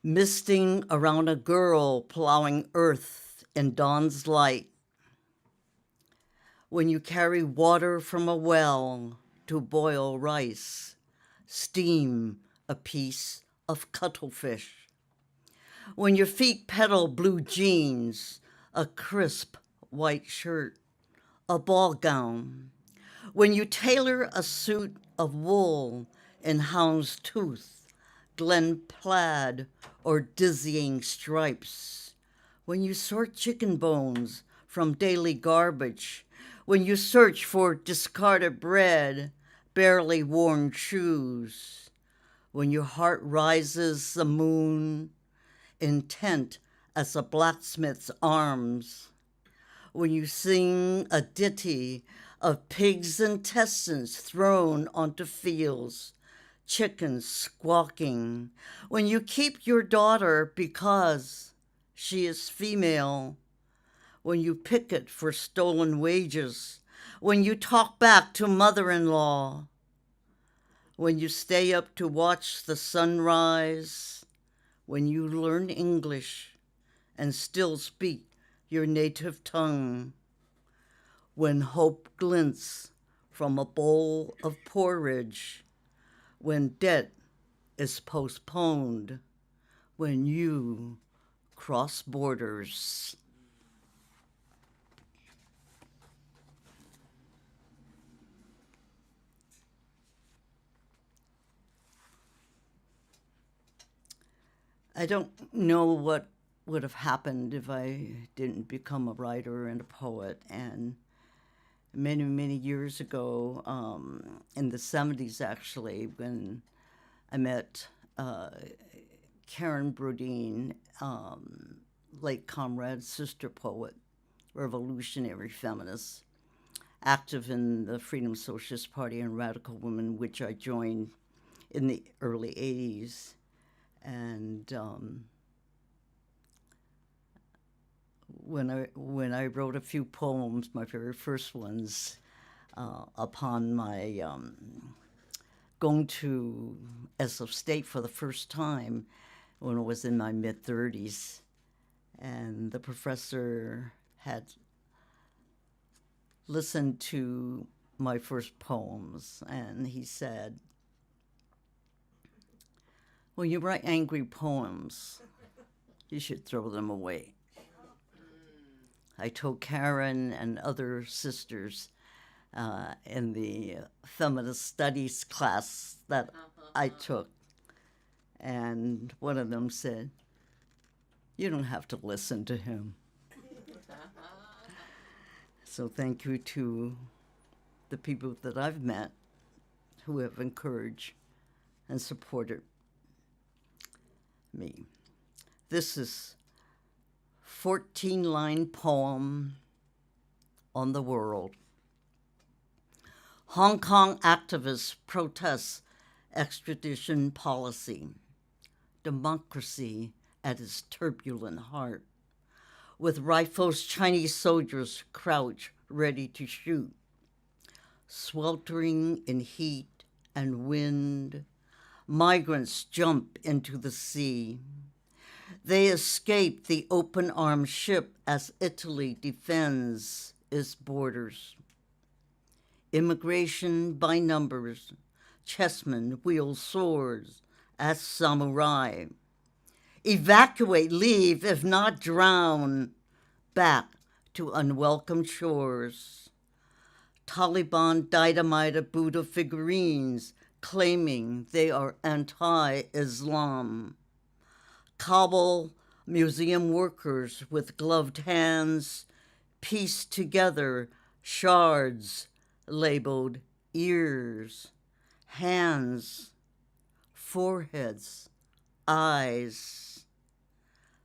misting around a girl plowing earth in dawn's light, when you carry water from a well to boil rice, steam a piece of cuttlefish, When your feet pedal blue jeans, a crisp white shirt, a ball gown. When you tailor a suit of wool in houndstooth, Glen plaid, or dizzying stripes. When you sort chicken bones from daily garbage. When you search for discarded bread, barely worn shoes. When your heart rises the moon, intent as a blacksmith's arms. When you sing a ditty of pigs' intestines thrown onto fields, chickens squawking. When you keep your daughter because she is female. When you picket for stolen wages. When you talk back to mother-in-law. When you stay up to watch the sunrise. When you learn English and still speak your native tongue. When hope glints from a bowl of porridge. When debt is postponed. When you cross borders. I don't know what would have happened if I didn't become a writer and a poet. And many, many years ago, in the 70s actually, when I met Karen Brodeen, late comrade, sister poet, revolutionary feminist, active in the Freedom Socialist Party and Radical Women, which I joined in the early 80s. And when I wrote a few poems, my very first ones, upon my going to SF State for the first time when I was in my mid-30s, and the professor had listened to my first poems, and he said, "When you write angry poems, you should throw them away." I told Karen and other sisters in the feminist studies class that I took, and one of them said, "You don't have to listen to him." So thank you to the people that I've met who have encouraged and supported me. This is 14-line poem on the world. Hong Kong activists protest extradition policy. Democracy at its turbulent heart. With rifles, Chinese soldiers crouch ready to shoot. Sweltering in heat and wind, migrants jump into the sea. They escape the open-armed ship as Italy defends its borders. Immigration by numbers, chessmen wield swords as samurai. Evacuate, leave, if not drown, back to unwelcome shores. Taliban dynamite Buddha figurines, claiming they are anti-Islam. Kabul museum workers with gloved hands piece together shards labeled ears, hands, foreheads, eyes.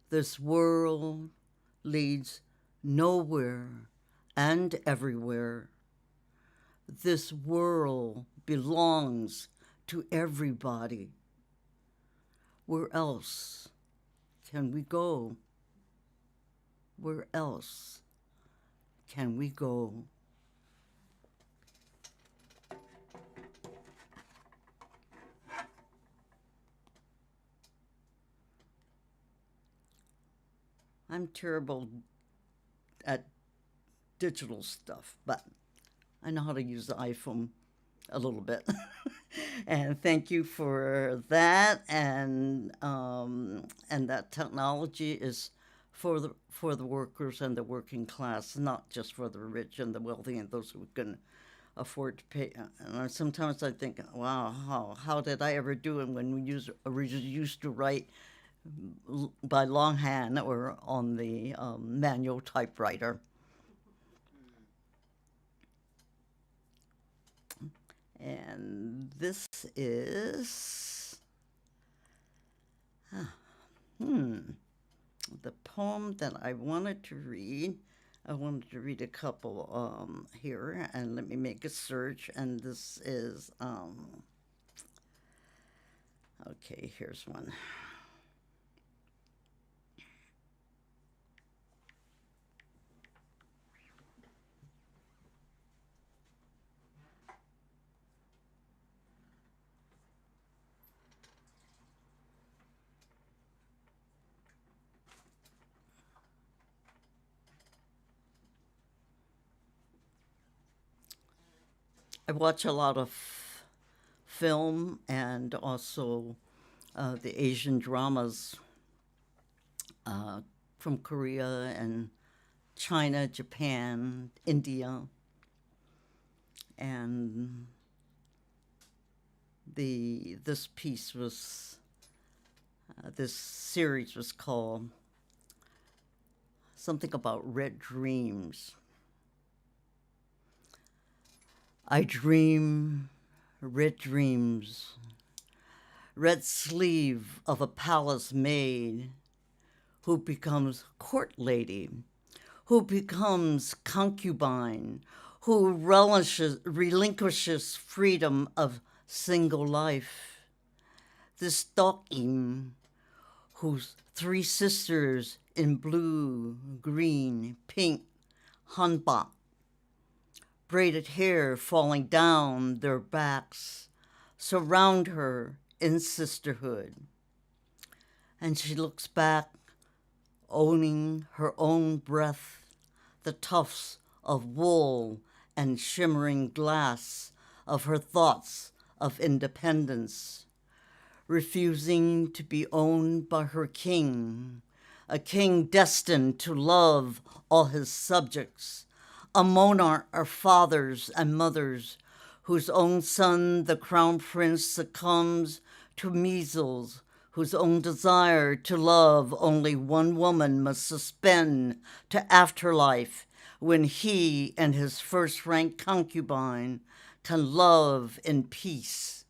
This world leads nowhere and everywhere. This world belongs to everybody. Where else can we go? Where else can we go? I'm terrible at digital stuff, but I know how to use the iPhone a little bit. And thank you for that. And that technology is for the workers and the working class, not just for the rich and the wealthy and those who can afford to pay. And sometimes I think, wow, how did I ever do it when we used to write by longhand or on the manual typewriter. And this is the poem that I wanted to read. I wanted to read a couple here, and let me make a search. And this is, okay, here's one. I watch a lot of film and also the Asian dramas from Korea and China, Japan, India. And this series was called something about red dreams. I dream red dreams, red sleeve of a palace maid who becomes court lady, who becomes concubine, who relinquishes freedom of single life. This Dokim, whose three sisters in blue, green, pink, hanbok, braided hair falling down their backs, surround her in sisterhood. And she looks back, owning her own breath, the tufts of wool and shimmering glass of her thoughts of independence, refusing to be owned by her king, a king destined to love all his subjects, a monarch of fathers and mothers, whose own son, the crown prince, succumbs to measles, whose own desire to love only one woman must suspend to afterlife when he and his first-rank concubine can love in peace.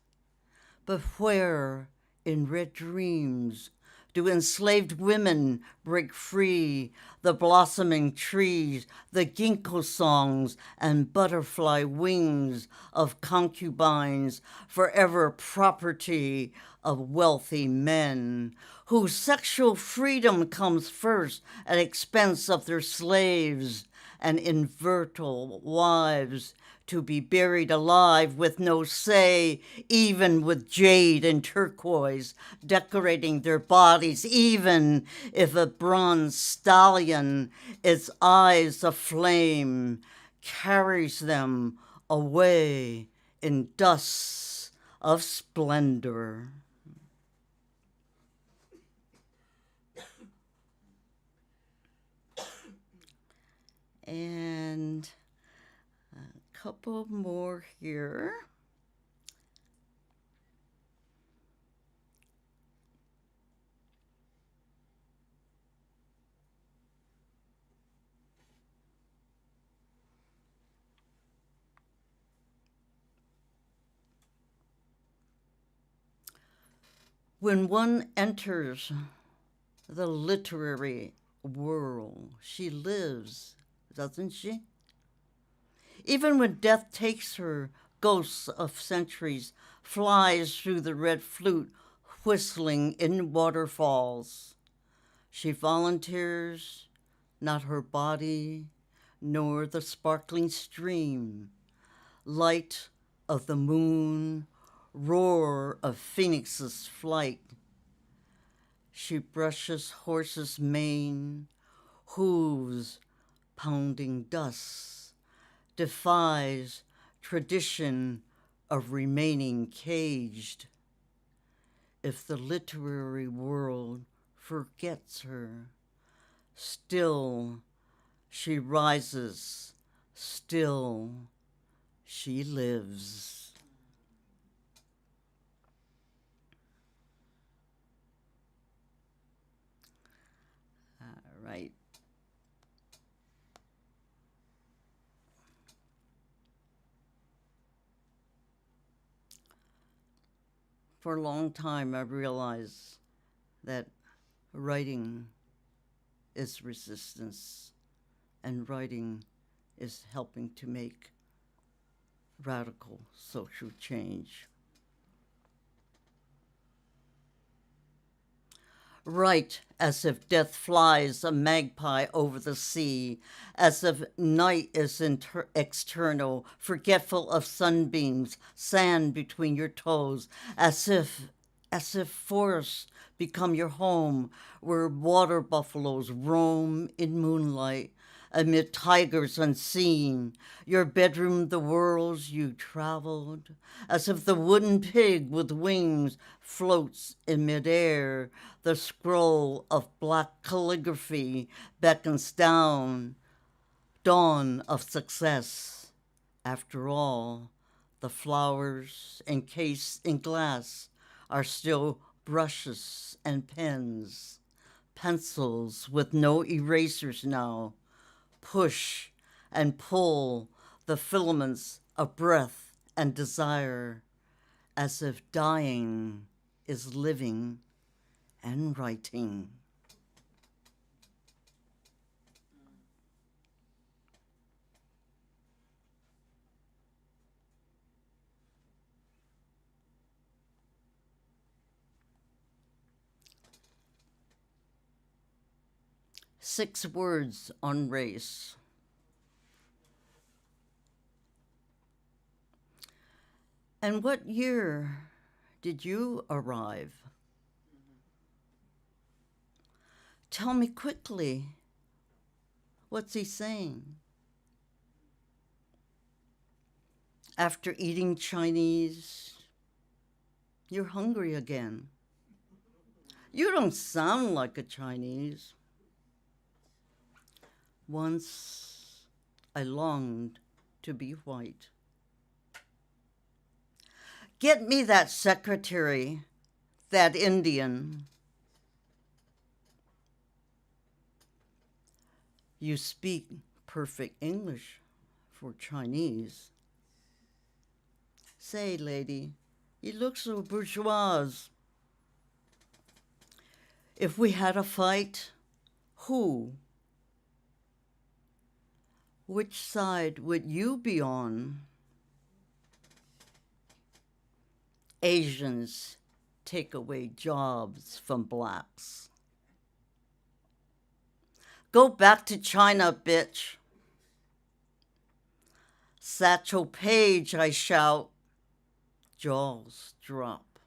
But where, in red dreams, do enslaved women break free the blossoming trees, the ginkgo songs and butterfly wings of concubines, forever property of wealthy men, whose sexual freedom comes first at expense of their slaves and infertile wives, to be buried alive with no say, even with jade and turquoise decorating their bodies, even if a bronze stallion, its eyes aflame, carries them away in dusts of splendor. And couple more here. When one enters the literary world, she lives, doesn't she? Even when death takes her, ghosts of centuries flies through the red flute, whistling in waterfalls. She volunteers, not her body, nor the sparkling stream, light of the moon, roar of phoenix's flight. She brushes horse's mane, hooves pounding dust, defies tradition, of remaining caged. If the literary world forgets her, still she rises, still she lives. All right. For a long time, I realized that writing is resistance, and writing is helping to make radical social change. Write as if death flies a magpie over the sea, as if night is external, forgetful of sunbeams, sand between your toes, as if forests become your home, where water buffaloes roam in moonlight, amid tigers unseen, your bedroom the worlds you traveled, as if the wooden pig with wings floats in midair, the scroll of black calligraphy beckons down, dawn of success. After all, the flowers encased in glass are still brushes and pens, pencils with no erasers now, push and pull the filaments of breath and desire, as if dying is living and writing. Six words on race. And what year did you arrive? Tell me quickly, what's he saying? After eating Chinese, you're hungry again. You don't sound like a Chinese. Once I longed to be white. Get me that secretary, that Indian. You speak perfect English for Chinese. Say, lady, you look so bourgeois. If we had a fight, who? Which side would you be on? Asians take away jobs from blacks. Go back to China, bitch. Satchel Paige, I shout. Jaws drop.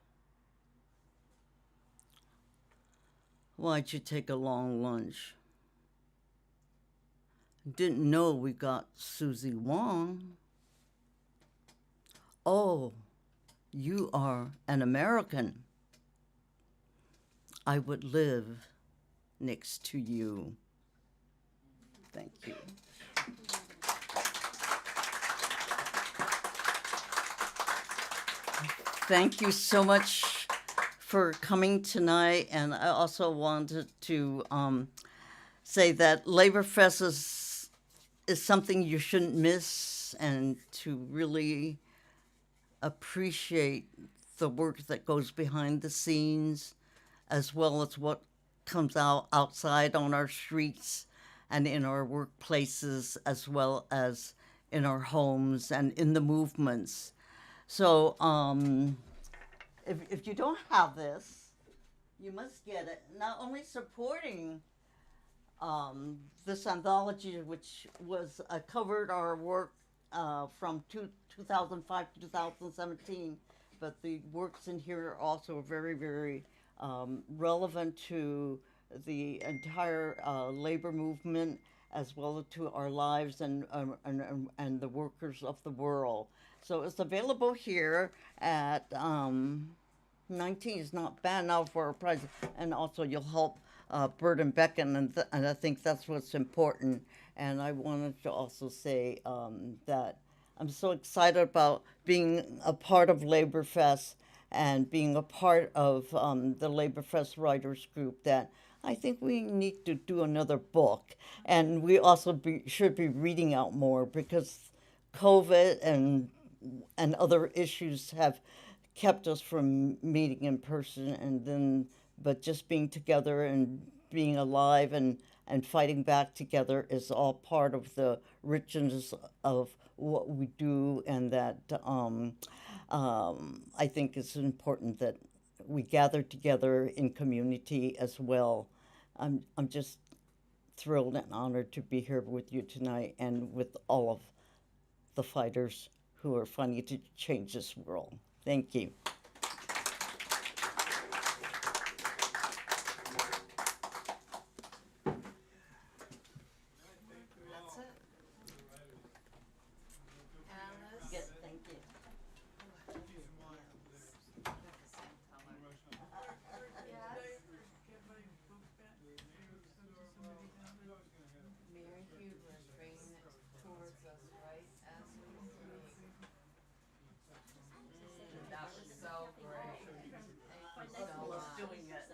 Why'd you take a long lunch? Didn't know we got Susie Wong. Oh, you are an American. I would live next to you. Thank you. Thank you so much for coming tonight. And I also wanted to say that Laborfest is something you shouldn't miss, and to really appreciate the work that goes behind the scenes, as well as what comes out outside on our streets and in our workplaces, as well as in our homes and in the movements. So if you don't have this, you must get it. Not only supporting this anthology, which was covered our work from 2005 to 2017, but the works in here are also very, very relevant to the entire labor movement, as well as to our lives and the workers of the world. So it's available here at 19 is not bad now for a price, and also you'll help Bert and Beckett, and I think that's what's important. And I wanted to also say that I'm so excited about being a part of Laborfest and being a part of the Laborfest Writers Group that I think we need to do another book. And we also should be reading out more because COVID and other issues have kept us from meeting in person, but just being together and being alive and fighting back together is all part of the richness of what we do, and that I think it's important that we gather together in community as well. I'm just thrilled and honored to be here with you tonight and with all of the fighters who are fighting to change this world. Thank you.
That's it. Alice?
Yes, thank you.
Mary Huber is bringing it towards us right as we speak. That was so great. Thank you so much.
Doing it.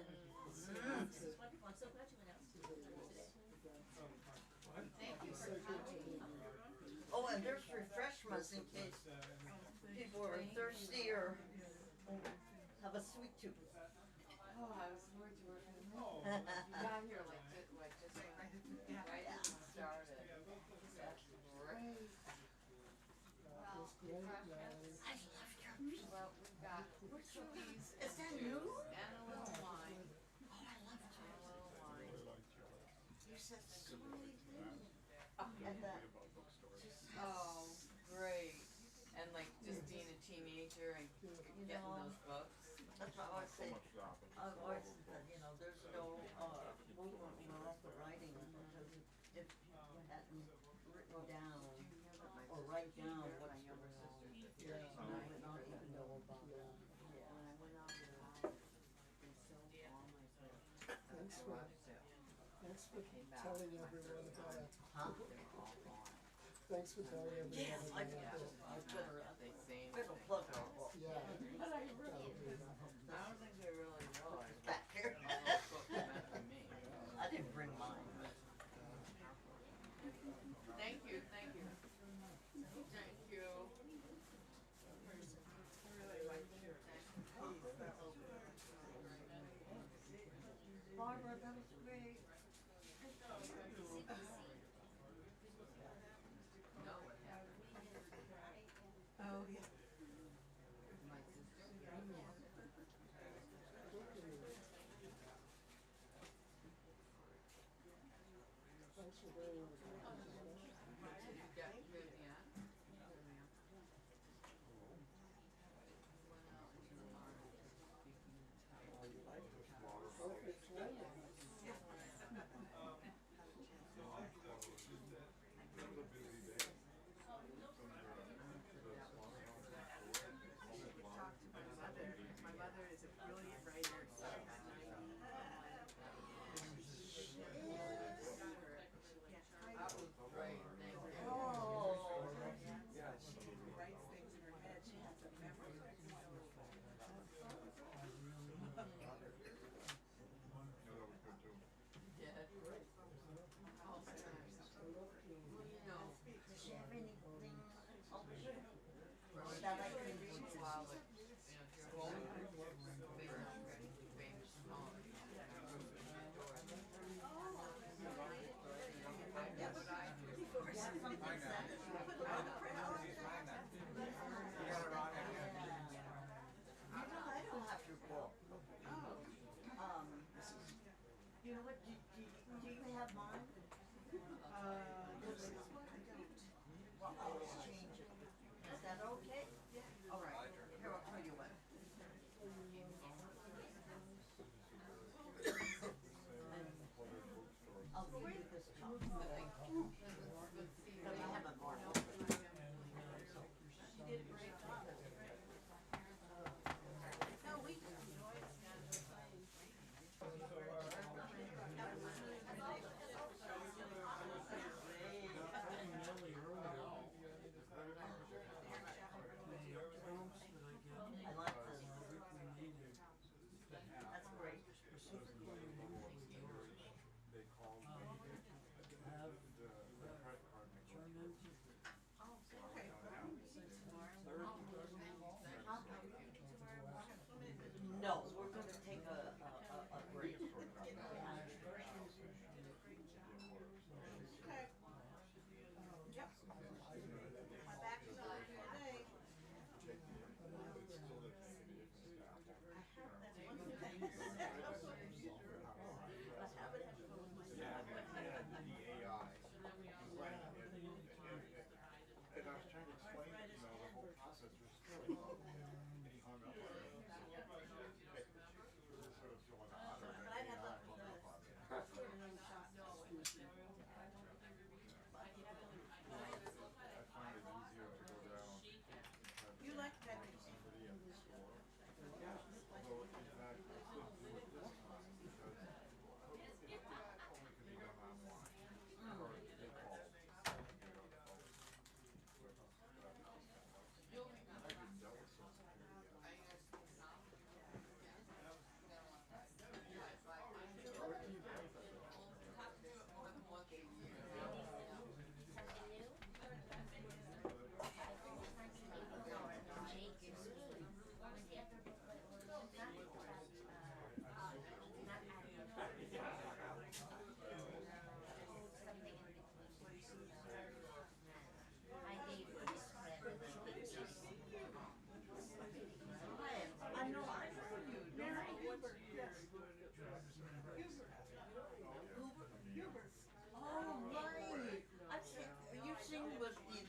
Thank you for coming.
Oh, and there's refreshments in case people are thirsty or have a sweet tooth.
Oh, I was worried you were gonna make it. You got here like just right as it started. That's great. Well, refreshments. Well, we've got cookies and juice and a little wine.
Oh, I love
And a little wine.
You said so many things. And that
Oh, great. And like just being a teenager and getting those books.
that's what I always say. I've always said, there's no movement without the writing, because if you hadn't written down or write down what your sister did, you would not even know about it.
Thanks for telling everyone about it.
Huh?
Thanks for telling everyone
Yes, I
about it.
better plug our book.
Yeah.
But I don't think they really realize
Back here.
how much book meant to me.
I didn't bring mine.
Thank you, thank you. Thank you.
Barbara, that was great.
Oh, yeah.
My sister.
Thanks for being with me.
Did you get good yet?
My mother is a brilliant writer, so
That was great, thank you.
she writes things in her head. She has a memory.
Yeah. Well, you know,
Does she have anything that I can read?
while it, if you're going bigger and famous smaller.
I don't have your book. You know what, do you have mine? Well, I'll exchange it. Is that okay? Yeah. All right, here, I'll tell you what. I'll give you this copy. Because I haven't marked it.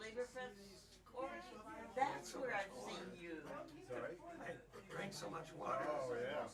Laborfest, Corey? That's where I've seen you.
Drank so much water.
Oh, yeah.